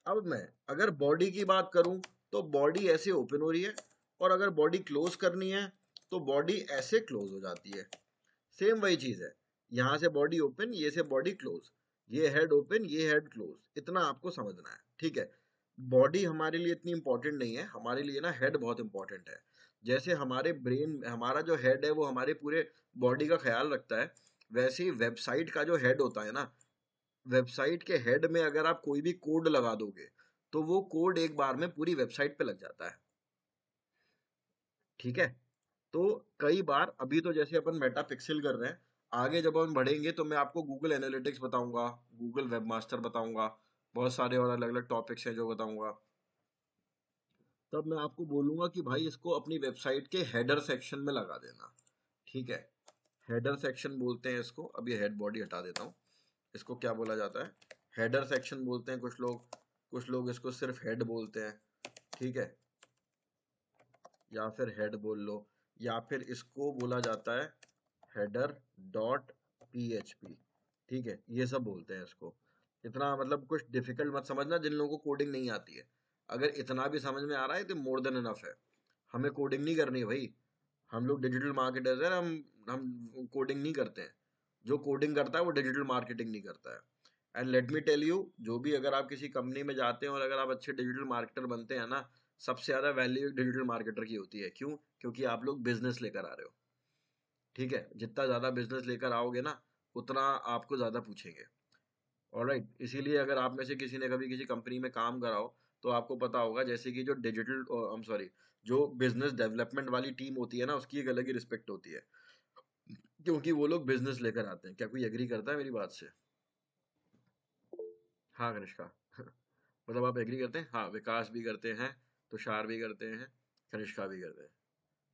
अब मैं अगर बॉडी की बात करूं तो बॉडी ऐसे ओपन हो रही है, और अगर बॉडी क्लोज करनी है तो बॉडी ऐसे क्लोज हो जाती है। सेम वही चीज है, यहां से बॉडी ओपन, ये से बॉडी क्लोज, ये हेड ओपन, ये हेड क्लोज, इतना आपको समझना है। ठीक है, बॉडी हमारे लिए इतनी इंपॉर्टेंट नहीं है, हमारे लिए ना हेड बहुत इंपॉर्टेंट है। जैसे हमारे ब्रेन, हमारा जो हेड है वो हमारे पूरे बॉडी का ख्याल रखता है, वैसे ही वेबसाइट का जो हेड होता है ना, वेबसाइट के हेड में अगर आप कोई भी कोड लगा दोगे तो वो कोड एक बार में पूरी वेबसाइट पे लग जाता है। ठीक है, तो कई बार अभी तो जैसे अपन मेटा पिक्सल कर रहे हैं, आगे जब हम बढ़ेंगे तो मैं आपको गूगल एनालिटिक्स बताऊंगा, गूगल वेबमास्टर बताऊंगा, बहुत सारे और अलग अलग टॉपिक्स हैं जो बताऊंगा। तब मैं आपको बोलूंगा कि भाई इसको अपनी वेबसाइट के हेडर सेक्शन में लगा देना। ठीक है, हेडर सेक्शन बोलते हैं इसको, अब ये हेड बॉडी हटा देता हूँ, इसको क्या बोला जाता है, हेडर सेक्शन बोलते हैं कुछ लोग इसको सिर्फ हेड बोलते हैं। ठीक है, या फिर हेड बोल लो, या फिर इसको बोला जाता है हेडर डॉट PHP। ठीक है, ये सब बोलते हैं इसको। इतना मतलब कुछ डिफिकल्ट मत समझना जिन लोगों को कोडिंग नहीं आती है, अगर इतना भी समझ में आ रहा है तो मोर देन इनफ है। हमें कोडिंग नहीं करनी है भाई, हम लोग डिजिटल मार्केटर्स हैं, हम कोडिंग नहीं करते हैं। जो कोडिंग करता है वो डिजिटल मार्केटिंग नहीं करता है। And let me tell you, जो भी अगर आप किसी कंपनी में जाते हैं और अगर आप अच्छे डिजिटल मार्केटर बनते हैं ना, सबसे ज्यादा वैल्यू डिजिटल मार्केटर की होती है। क्यों? क्योंकि आप लोग बिजनेस लेकर आ रहे हो। ठीक है, जितना ज्यादा बिजनेस लेकर आओगे ना, उतना आपको ज्यादा पूछेंगे। ऑलराइट, इसीलिए अगर आप में से किसी ने कभी किसी कंपनी में काम करा हो तो आपको पता होगा, जैसे कि जो डिजिटल आई एम सॉरी, जो बिजनेस डेवलपमेंट वाली टीम होती है ना, उसकी एक अलग ही रिस्पेक्ट होती है, क्योंकि वो लोग बिजनेस लेकर आते हैं। क्या कोई एग्री करता है मेरी बात से? हाँ कनिष्का, मतलब आप एग्री करते हैं? हाँ, विकास भी करते हैं, तुषार भी करते हैं, कनिष्का भी करते हैं।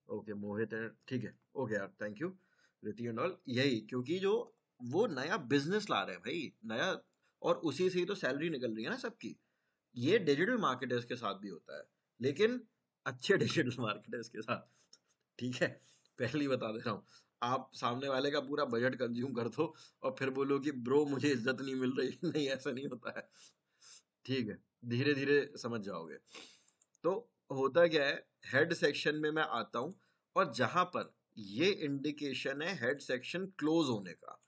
ओके, मोहित है, ठीक है, ओके यार, थैंक यू रिति एंड ऑल। यही क्योंकि जो वो नया बिजनेस ला रहे हैं भाई, नया, और उसी से ही तो सैलरी निकल रही है ना सबकी। ये डिजिटल मार्केटर्स के साथ भी होता है, लेकिन अच्छे डिजिटल मार्केटर्स के साथ, ठीक है। पहले बता दे रहा हूँ, आप सामने वाले का पूरा बजट कंज्यूम कर दो और फिर बोलो कि ब्रो मुझे इज्जत नहीं मिल रही। नहीं, ऐसा नहीं होता है, ठीक है। धीरे धीरे समझ जाओगे। तो होता क्या है, हेड सेक्शन में मैं आता हूं और जहां पर ये इंडिकेशन है हेड सेक्शन क्लोज होने का,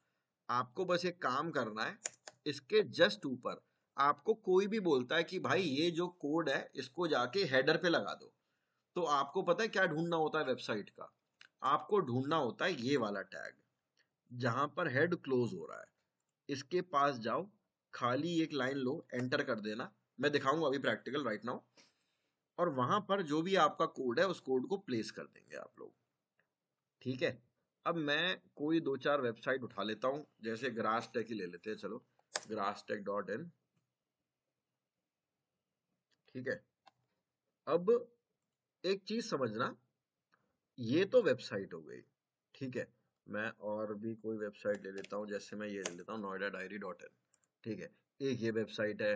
आपको बस एक काम करना है, इसके जस्ट ऊपर आपको कोई भी बोलता है कि भाई ये जो कोड है इसको जाके हेडर पे लगा दो, तो आपको पता है क्या ढूंढना होता है वेबसाइट का? आपको ढूंढना होता है ये वाला टैग जहां पर हेड क्लोज हो रहा है। इसके पास जाओ, खाली एक लाइन लो, एंटर कर देना। मैं दिखाऊंगा अभी प्रैक्टिकल राइट नाउ। और वहां पर जो भी आपका कोड है उस कोड को प्लेस कर देंगे आप लोग, ठीक है। अब मैं कोई 2-4 वेबसाइट उठा लेता हूं, जैसे ग्रास टेक ही ले लेते हैं, चलो grasstech.in, ठीक है। अब एक चीज समझना, ये तो वेबसाइट हो गई, ठीक है। मैं और भी कोई वेबसाइट ले लेता हूँ, जैसे मैं ये ले लेता हूँ noidadiary.in, ठीक है। एक ये वेबसाइट है,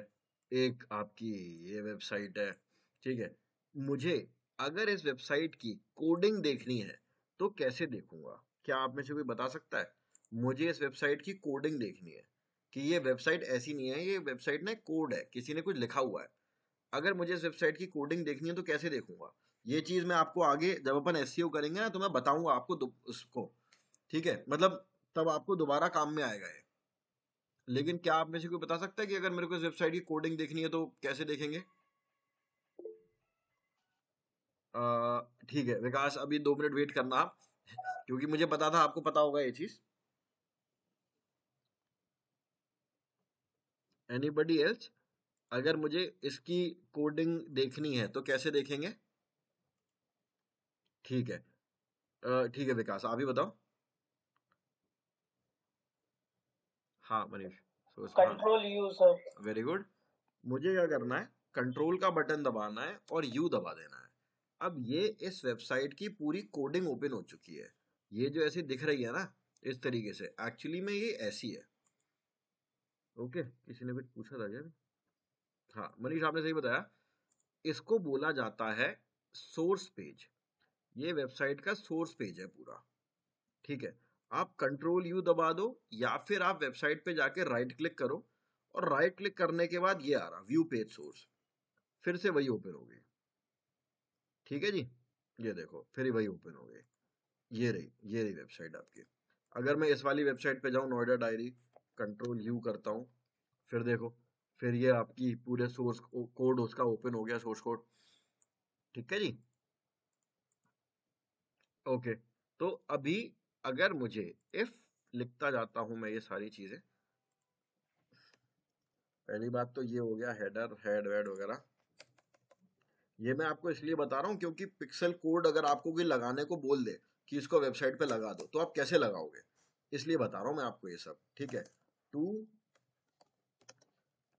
एक आपकी ये वेबसाइट है, ठीक है। मुझे अगर इस वेबसाइट की कोडिंग देखनी है तो कैसे देखूंगा? क्या आप में से कोई बता सकता है? मुझे इस वेबसाइट की कोडिंग देखनी है कि ये वेबसाइट ऐसी नहीं है, ये वेबसाइट में कोड है, किसी ने कुछ लिखा हुआ है। अगर मुझे इस वेबसाइट की कोडिंग देखनी है तो कैसे देखूंगा? ये चीज मैं आपको आगे जब अपन एसईओ करेंगे ना तो मैं बताऊंगा आपको उसको, ठीक है। मतलब तब आपको दोबारा काम में आएगा ये। लेकिन क्या आप में से कोई बता सकता है कि अगर मेरे को इस वेबसाइट की कोडिंग देखनी है तो कैसे देखेंगे? ठीक है विकास, अभी 2 मिनट वेट करना आप, क्योंकि मुझे पता था आपको पता होगा ये चीज। Anybody else? अगर मुझे इसकी कोडिंग देखनी है तो कैसे देखेंगे? ठीक है, ठीक है विकास, आप ही बताओ। हाँ Manish, control you sir. Very good. मुझे क्या करना है, कंट्रोल का बटन दबाना है और यू दबा देना है। अब ये इस वेबसाइट की पूरी कोडिंग ओपन हो चुकी है। ये जो ऐसे दिख रही है ना इस तरीके से, एक्चुअली में ये ऐसी है। ओके, किसी ने कुछ पूछा था क्या? हाँ मनीष, आपने सही बताया। इसको बोला जाता है सोर्स पेज। ये वेबसाइट का सोर्स पेज है पूरा, ठीक है। आप कंट्रोल यू दबा दो या फिर आप वेबसाइट पे जाके राइट क्लिक करो, और राइट क्लिक करने के बाद ये आ रहा व्यू पेज सोर्स, फिर से वही ओपन हो गई, ठीक है जी। ये देखो फिर वही ओपन हो गई, ये रही वेबसाइट आपकी। अगर मैं इस वाली वेबसाइट पे जाऊं, नोएडा डायरी, कंट्रोल यू करता हूं, फिर देखो, फिर ये आपकी पूरे सोर्स कोड उसका ओपन हो गया, सोर्स कोड, ठीक है जी। ओके, तो अभी अगर मुझे इफ लिखता जाता हूं मैं ये सारी चीजें, पहली बात तो ये हो गया हेडर हेड वेड वगैरह। ये मैं आपको इसलिए बता रहा हूँ क्योंकि पिक्सल कोड अगर आपको कोई लगाने को बोल दे कि इसको वेबसाइट पे लगा दो, तो आप कैसे लगाओगे, इसलिए बता रहा हूँ मैं आपको ये सब, ठीक है। To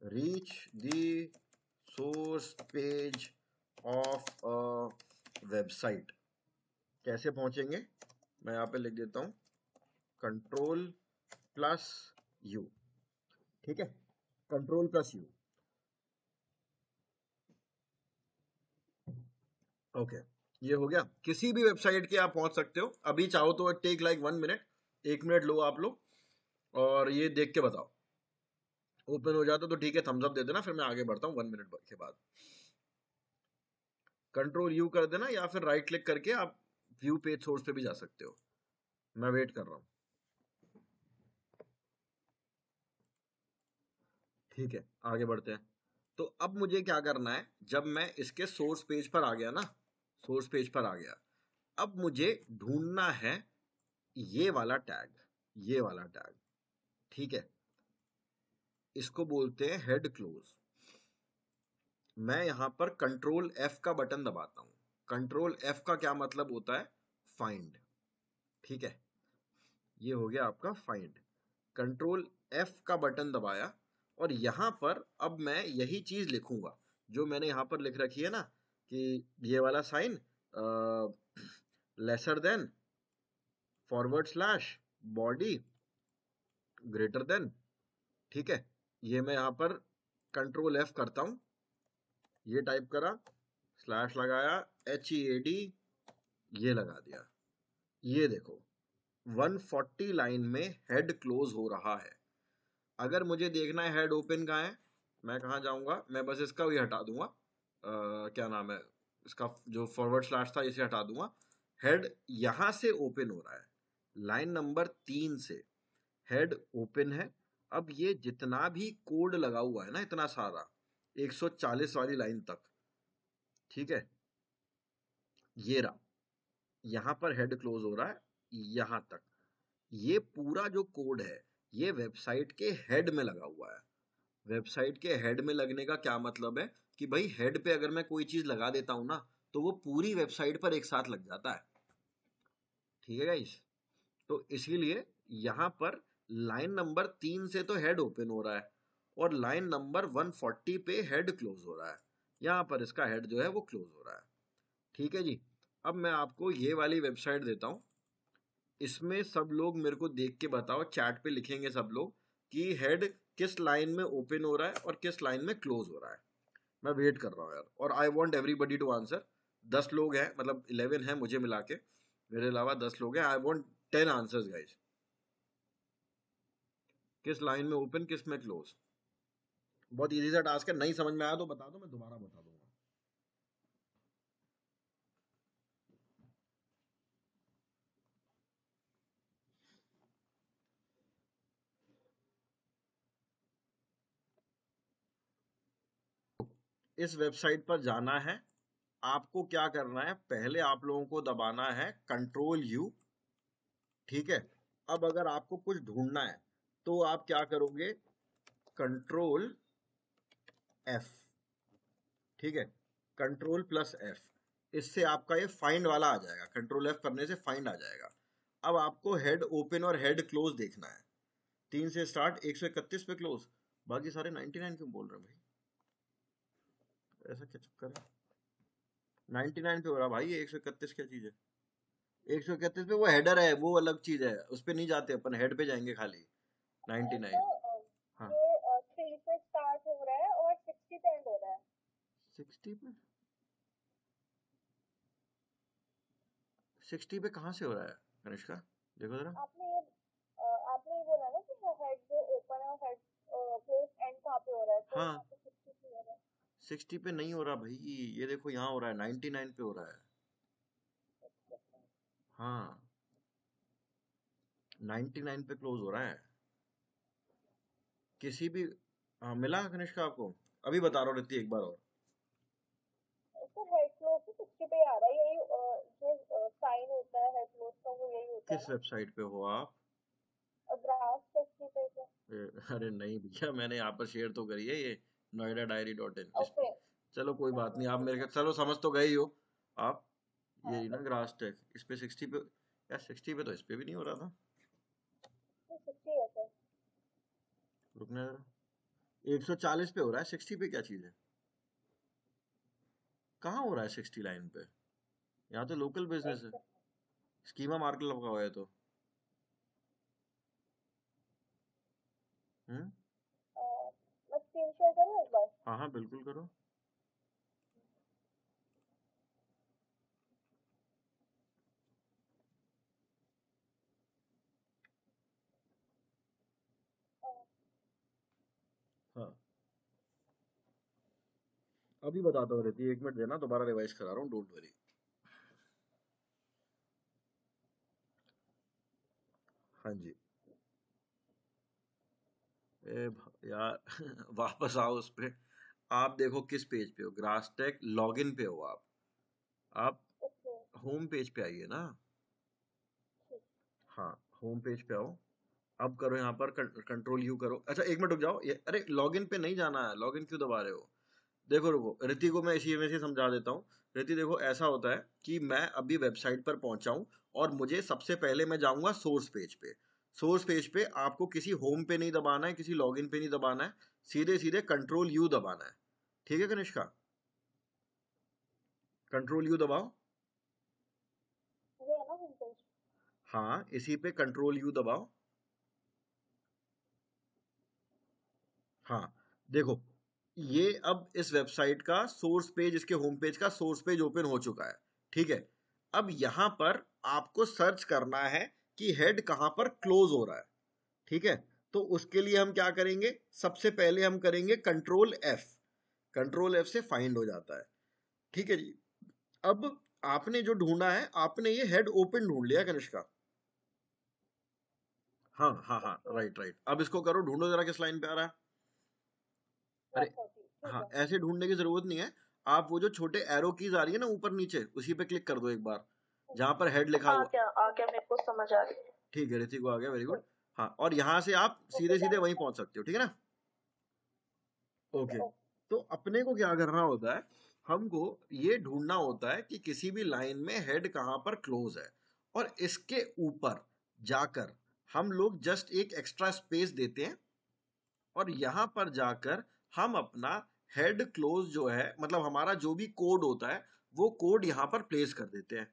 reach the source page of a website, कैसे पहुंचेंगे? मैं यहाँ पे लिख देता हूँ कंट्रोल प्लस यू, ठीक है। Control plus you, okay. ये हो गया, किसी भी वेबसाइट के आप पहुंच सकते हो। अभी चाहो तो टेक लाइक 1 मिनट, 1 मिनट लो आप लोग और ये देख के बताओ। ओपन हो जाता तो ठीक है, थम्स अप दे देना, फिर मैं आगे बढ़ता हूँ 1 मिनट के बाद। कंट्रोल यू कर देना या फिर राइट क्लिक करके आप व्यू पेज सोर्स पे भी जा सकते हो। मैं वेट कर रहा हूँ, ठीक है। आगे बढ़ते हैं। तो अब मुझे क्या करना है, जब मैं इसके सोर्स पेज पर आ गया ना, सोर्स पेज पर आ गया, अब मुझे ढूंढना है ये वाला टैग, ये वाला टैग, ठीक है। इसको बोलते हैं हेड क्लोज। मैं यहां पर कंट्रोल एफ का बटन दबाता हूं। कंट्रोल एफ का क्या मतलब होता है? फाइंड, ठीक है। ये हो गया आपका फाइंड। कंट्रोल एफ का बटन दबाया और यहां पर अब मैं यही चीज लिखूंगा जो मैंने यहां पर लिख रखी है ना, कि ये वाला sign, lesser than, forward slash, body, greater than, ठीक है। ये मैं यहां पर कंट्रोल एफ करता हूं, ये टाइप करा, स्लैश लगाया, HEAD ये लगा दिया। ये देखो 140 लाइन में हेड क्लोज हो रहा है। अगर मुझे देखना है हेड ओपन कहाँ है, मैं कहाँ जाऊंगा, मैं बस इसका भी हटा दूंगा, क्या नाम है इसका, जो फॉरवर्ड स्लैश था इसे हटा दूंगा। हेड यहां से ओपन हो रहा है, लाइन नंबर 3 से हेड ओपन है। अब ये जितना भी कोड लगा हुआ है ना, इतना सारा 140 वाली लाइन तक, ठीक है, ये रहा, यहां पर हेड क्लोज हो रहा है यहां तक। ये पूरा जो कोड है ये वेबसाइट के हेड में लगा हुआ है। वेबसाइट के हेड में लगने का क्या मतलब है कि भाई हेड पे अगर मैं कोई चीज लगा देता हूं ना तो वो पूरी वेबसाइट पर एक साथ लग जाता है, ठीक है गाइस। तो इसीलिए यहां पर लाइन नंबर 3 से तो हेड ओपन हो रहा है और लाइन नंबर 140 पे हेड क्लोज हो रहा है। यहां पर इसका हेड जो है वो क्लोज हो रहा है, ठीक है जी। अब मैं आपको ये वाली वेबसाइट देता हूं, इसमें सब लोग मेरे को देख के बताओ, चैट पे लिखेंगे सब लोग कि हेड किस लाइन में ओपन हो रहा है और किस लाइन में क्लोज हो रहा है। मैं वेट कर रहा हूँ यार, और I want everybody to answer. 10 लोग हैं, मतलब 11 है मुझे मिला के, मेरे अलावा 10 लोग हैं। I want 10 answers guys. किस लाइन में ओपन किस में क्लोज, बहुत इजी सा टास्क है। नहीं समझ में आया तो बता दो, मैं दोबारा बता दूंगा। इस वेबसाइट पर जाना है, आपको क्या करना है, पहले आप लोगों को दबाना है Ctrl+U, ठीक है। अब अगर आपको कुछ ढूंढना है तो आप क्या करोगे, Ctrl+F, ठीक है, Ctrl+F, इससे आपका ये फाइंड वाला आ जाएगा। Ctrl+F करने से फाइंड आ जाएगा। अब आपको हेड ओपन और हेड क्लोज देखना है। 3 से स्टार्ट, 131 पे क्लोज, बाकी सारे 99 क्यों बोल रहे हैं भाई, ऐसा क्या चक्कर है। 99 पे हो रहा भाई, ये 131 क्या चीज है। 131 पे वो हेडर है, वो अलग चीज है, उस पे नहीं जाते अपन, हेड पे जाएंगे खाली। 99, हाँ ये 3 से स्टार्ट हो रहा है और 60 पे एंड हो रहा है। 60 पे, 60 पे कहाँ से हो रहा है कनिष्का, देखो जरा। आपने ये बोला ना कि हेड जो ओपन है और हेड क्लोज एंड कहाँ पे हो रहा है, तो हाँ यहाँ पे 60 पे हो रहा है। 60 पे नहीं हो रहा भाई, ये देखो यहाँ हो रहा है, 99 पे हो रहा है। हाँ 99 पे क्लोज हो रहा है किसी भी। हाँ मिला कनिष्का आपको, अभी बता रहा हूँ रिद्धि एक बार और। तो हेड क्लोज तो 60 पे आ रहा है, यही जो साइन होता है हेड क्लोज का वो यही होता है किस ना। वेबसाइट पे हो आप? ग्राफ 60 पे से। अरे नहीं भैया, मैंने यहाँ पर शेयर तो करी है ये, noidadiary.in इस पे। ओके। चलो कोई बात नहीं, आप मेरे को चलो समझ तो गए ही हो आप। हाँ ये ना ग्रास टेक, इस पे 60 पे, यार 60 पे तो इस पे भी नहीं हो रहा था। तो 60 है सर। रुकना जरा, 140 पे हो रहा है, 60 पे क्या चीज है, कहाँ हो रहा है 60 लाइन पे। यहाँ तो लोकल बिजनेस है, स्कीमा मार्केट लगा हुआ है तो। हम्म, मैं स्क्रीन शेयर करूँ एक बार। हाँ हाँ बिल्कुल करो। हाँ अभी बताता हूँ रहती, 1 मिनट देना, दोबारा रिवाइज करा रहा हूँ, डोंट वरी। हाँ जी, यार वापस आओ उस पे। आप देखो किस पेज पे हो, ग्रासटेक लॉगिन पे हो आप ओके। होम पेज पे आइए ना। ठीक। हाँ होम पेज पे आओ, अब करो यहाँ पर Ctrl+U करो। अच्छा 1 मिनट रुक जाओ, ये अरे लॉगिन पे नहीं जाना है, लॉगिन क्यों दबा रहे हो। देखो रुको, रिति को मैं इसी में से समझा देता हूँ। रिति देखो ऐसा होता है कि मैं अभी वेबसाइट पर पहुंचा हूँ और मुझे सबसे पहले मैं जाऊंगा सोर्स पेज पे। सोर्स पेज पे आपको किसी होम पे नहीं दबाना है, किसी लॉगिन पे नहीं दबाना है, सीधे सीधे Ctrl+U दबाना है, ठीक है कनिष्का। Ctrl+U दबाओ, ये है ना होम पेज। हाँ इसी पे Ctrl+U दबाओ। हाँ देखो ये अब इस वेबसाइट का सोर्स पेज, इसके होम पेज का सोर्स पेज ओपन हो चुका है, ठीक है। अब यहां पर आपको सर्च करना है कि हेड कहां पर क्लोज हो रहा है, ठीक है। तो उसके लिए हम क्या करेंगे, सबसे पहले हम करेंगे कंट्रोल एफ। कंट्रोल एफ से फाइंड हो जाता है, ठीक है जी। अब आपने जो ढूंढा है, आपने ये हेड ओपन ढूंढ लिया कनिष्का। हाँ हाँ हाँ, राइट राइट। अब इसको करो, ढूंढो जरा किस लाइन पे आ रहा है। अरे 130 ठीक हाँ, है। ऐसे ढूंढने की जरूरत नहीं है। आप वो जो छोटे एरो कीज आ रही है ना ऊपर नीचे, उसी पे क्लिक कर दो एक बार, जहां पर हेड लिखा हुआ। आ गया मेरे को समझ आ गई। ठीक है, ऋतिक को आ गया, वेरी गुड। हाँ, और यहाँ से आप ओके सीधे सीधे वहीं पहुंच सकते हो, ठीक है ना। ओके, तो अपने को क्या करना होता है, हमको ये ढूंढना होता है कि किसी भी लाइन में हेड कहां पर क्लोज है, और इसके ऊपर जाकर हम लोग जस्ट एक एक्स्ट्रा स्पेस देते हैं, और यहां पर जाकर हम अपना हेड क्लोज जो है, मतलब हमारा जो भी कोड होता है, वो कोड यहां पर प्लेस कर देते हैं।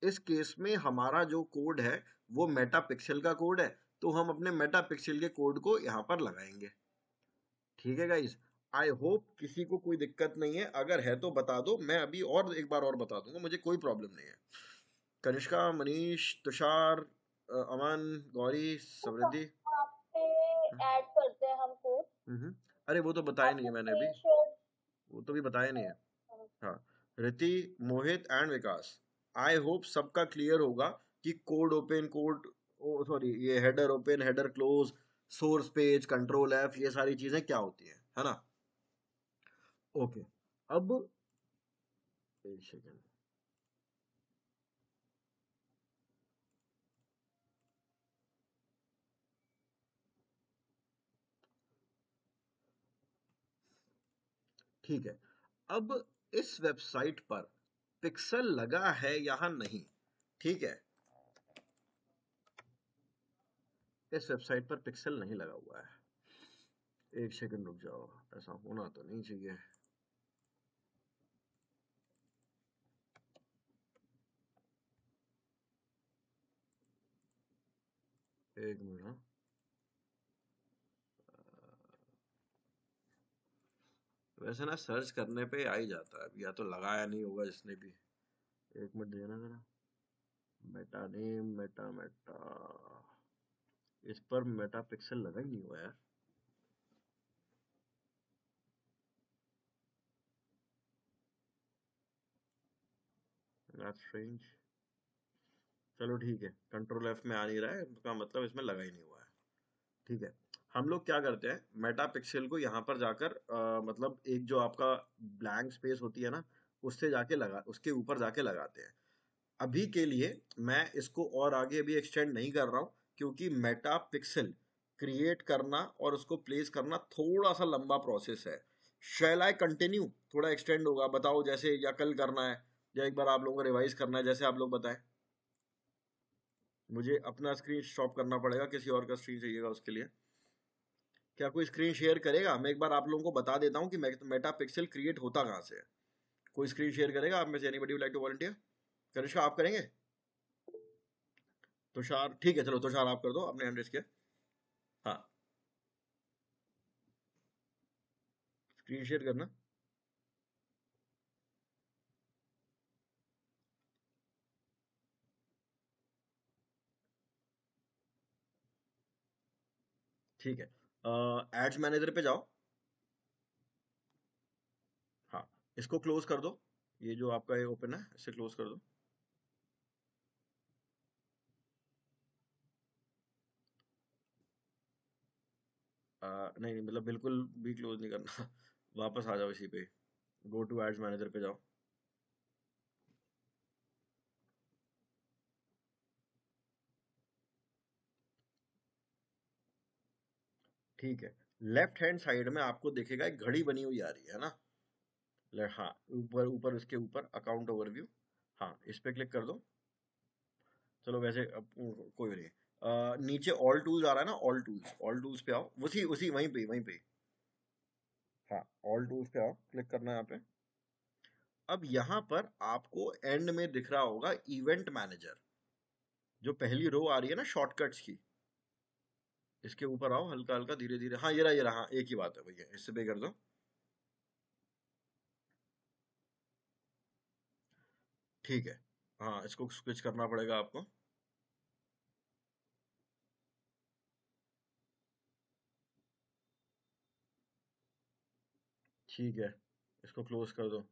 इस केस में हमारा जो कोड है वो मेटा पिक्सल का कोड है, तो हम अपने मेटा पिक्सल के कोड को यहां पर लगाएंगे, ठीक है गाइस। आई होप किसी को कोई दिक्कत नहीं है, अगर है तो बता दो, मैं अभी और एक बार और बता दूंगा, मुझे कोई प्रॉब्लम नहीं है। कनिष्का, मनीष, तुषार, अमन, गौरी, समृद्धि। वहाँ पे ऐड करते हैं हम कोड। हम्म, अरे वो तो बताया नहीं आपको है मैंने अभी, स्क्रीनशॉट। वो तो भी बताया नहीं है। हाँ, रिति, मोहित एंड विकास, आई होप सबका क्लियर होगा कि कोड ओपन, कोड, सॉरी, ये header open, header close, source page, control F, ये सारी चीजें क्या होती है ना। ओके, अब एक सेकेंड, ठीक है। अब इस वेबसाइट पर पिक्सल लगा है या नहीं, ठीक है। इस वेबसाइट पर पिक्सल नहीं लगा हुआ है, एक सेकंड रुक जाओ, ऐसा होना तो नहीं चाहिए। एक मिनट, हाँ। वैसे ना सर्च करने पे आ ही जाता है, या तो लगाया नहीं होगा जिसने भी। एक मिनट देना जरा, मेटा नेम, मेटा मेटा, इस पर मेटा पिक्सल लगा ही नहीं हुआ यार। That's strange। चलो ठीक है, कंट्रोल एफ में आ नहीं रहा है, इसका मतलब इसमें लगा ही नहीं हुआ है, ठीक है। हम लोग क्या करते हैं, मेटा पिक्सल को यहाँ पर जाकर मतलब एक जो आपका ब्लैंक स्पेस होती है ना, उससे जाके लगा, उसके ऊपर जाके लगाते हैं। अभी के लिए मैं इसको और आगे अभी एक्सटेंड नहीं कर रहा हूँ, क्योंकि मेटा पिक्सल क्रिएट करना और उसको प्लेस करना थोड़ा सा लंबा प्रोसेस है। शैल आई कंटिन्यू, थोड़ा एक्सटेंड होगा, बताओ जैसे, या कल करना है, या एक बार आप लोगों को रिवाइज करना है, जैसे आप लोग बताएं। मुझे अपना स्क्रीन स्टॉप करना पड़ेगा, किसी और का स्क्रीन चाहिएगा उसके लिए। क्या कोई स्क्रीन शेयर करेगा, मैं एक बार आप लोगों को बता देता हूँ कि मेटा पिक्सल क्रिएट होता कहाँ से है। कोई स्क्रीन शेयर करेगा आप में से, anybody would like to volunteer. Kanishka आप करेंगे? तुषार, ठीक है, चलो तुषार आप कर दो, आपने हैंड रेज किया। हाँ, स्क्रीन शेयर करना। ठीक है, एड्स मैनेजर पे जाओ। हाँ, इसको क्लोज कर दो, ये जो आपका ये ओपन है इसे क्लोज कर दो। नहीं नहीं, मतलब बिल्कुल भी क्लोज नहीं करना वापस आ जाओ इसी पे, गो टू एड्स मैनेजर पे जाओ। ठीक है, लेफ्ट हैंड साइड में आपको दिखेगा एक घड़ी बनी हुई आ रही है ना। हाँ, ऊपर ऊपर, उसके ऊपर अकाउंट ओवरव्यू, हाँ इस पे क्लिक कर दो। चलो वैसे अब कोई नहीं, नीचे ऑल टूल्स आ रहा है ना, ऑल टूल्स, ऑल टूल्स पे आओ, उसी उसी वहीं पे। हाँ, ऑल टूल्स पे आओ, क्लिक करना है यहाँ पे। अब यहाँ पर आपको एंड में दिख रहा होगा इवेंट मैनेजर, जो पहली रो आ रही है ना शॉर्टकट्स की, इसके ऊपर आओ, हल्का हल्का धीरे धीरे, हाँ ये रहा, हाँ एक ही बात है भैया, इससे पे कर दो। ठीक है, हाँ इसको स्विच करना पड़ेगा आपको। ठीक है, इसको क्लोज कर दो।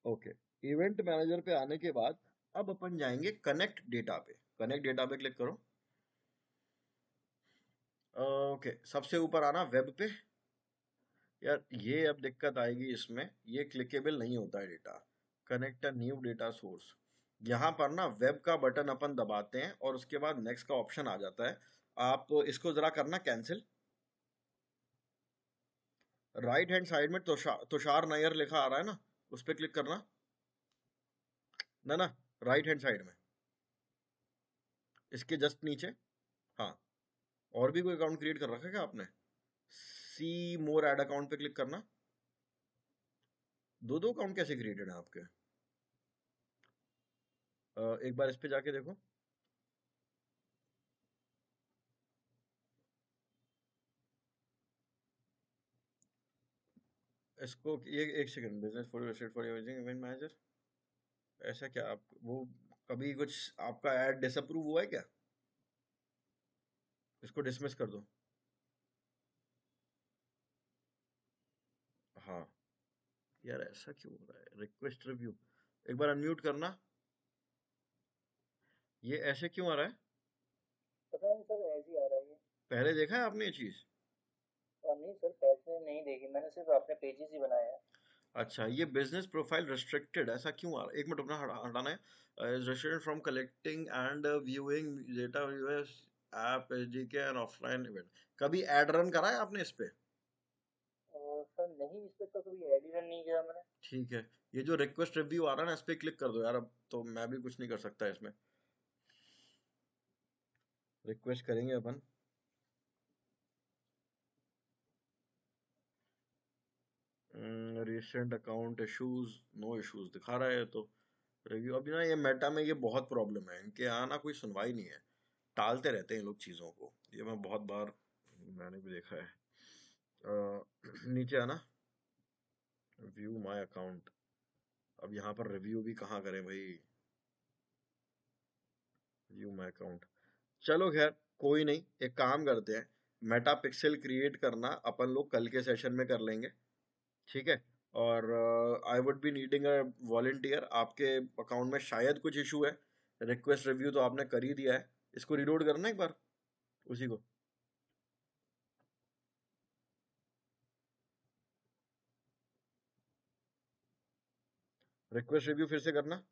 ओके, इवेंट मैनेजर पे आने के बाद अब अपन जाएंगे कनेक्ट डेटा पे। कनेक्ट डेटा पे क्लिक करो। ओके, सबसे ऊपर आना वेब पे। यार ये अब दिक्कत आएगी इसमें, ये क्लिकेबल नहीं होता है data. Connect a new data source, यहाँ पर ना वेब का बटन अपन दबाते हैं और उसके बाद नेक्स्ट का ऑप्शन आ जाता है। आप इसको जरा करना कैंसिल। राइट हैंड साइड में तुषार नायर लिखा आ रहा है ना, उस पर क्लिक करना। ना ना, राइट हैंड साइड में, इसके जस्ट नीचे। हाँ, और भी कोई अकाउंट क्रिएट कर रखा है क्या आपने? सी मोर एड अकाउंट पे क्लिक करना। दो दो अकाउंट कैसे क्रिएटेड है आपके? एक बार इस पे जाके देखो। इसको ये एक second, business for using event manager, ऐसा क्या आप वो कभी कुछ आपका ऐड डिसअप्रूव हुआ है क्या? इसको डिसमिस कर दो। हाँ, यार ऐसा क्यों हो रहा है? रिक्वेस्ट रिव्यू, एक बार अनम्यूट करना। ये ऐसे क्यों आ रहा है? पता नहीं सर, ऐसे ही आ रहा है ये। पहले देखा है आपने ये चीज? और नहीं सर, पैसे नहीं देखी मैंने, सिर्फ अपने पेजेस ही बनाए हैं। अच्छा, ये बिजनेस प्रोफाइल रिस्ट्रिक्टेड ऐसा क्यों आ रहा है? एक मिनट अपना हटाना है। Restricted from collecting and viewing data US app SDK and offline event. कभी एड रन करा है आपने इस पे? और सर नहीं, इस पे तो कभी ऐड ही रन नहीं किया मैंने। ठीक है, ये जो रिक्वेस्ट रिव्यू आ रहा है ना, इस पे क्लिक कर दो यार। अब तो मैं भी कुछ नहीं कर सकता इसमें। रिक्वेस्ट करेंगे अपन। Recent account issues, no issues दिखा रहा है तो। रिव्यू अभी ना, ये मेटा में ये बहुत प्रॉब्लम है, इनके यहाँ ना कोई सुनवाई नहीं है, टालते रहते हैं लोग चीज़ों को। ये मैं बहुत बार मैंने भी देखा है। नीचे आना, व्यू माय अकाउंट। अब यहाँ पर रिव्यू भी कहाँ करें भाई? व्यू माय अकाउंट, चलो खैर कोई नहीं, एक काम करते हैं, मेटा पिक्सल क्रिएट करना अपन लोग कल के सेशन में कर लेंगे, ठीक है? और I would be needing a volunteer. आपके अकाउंट में शायद कुछ इशू है। रिक्वेस्ट रिव्यू तो आपने कर ही दिया है, इसको रीलोड करना एक बार, उसी को। रिक्वेस्ट रिव्यू फिर से करना।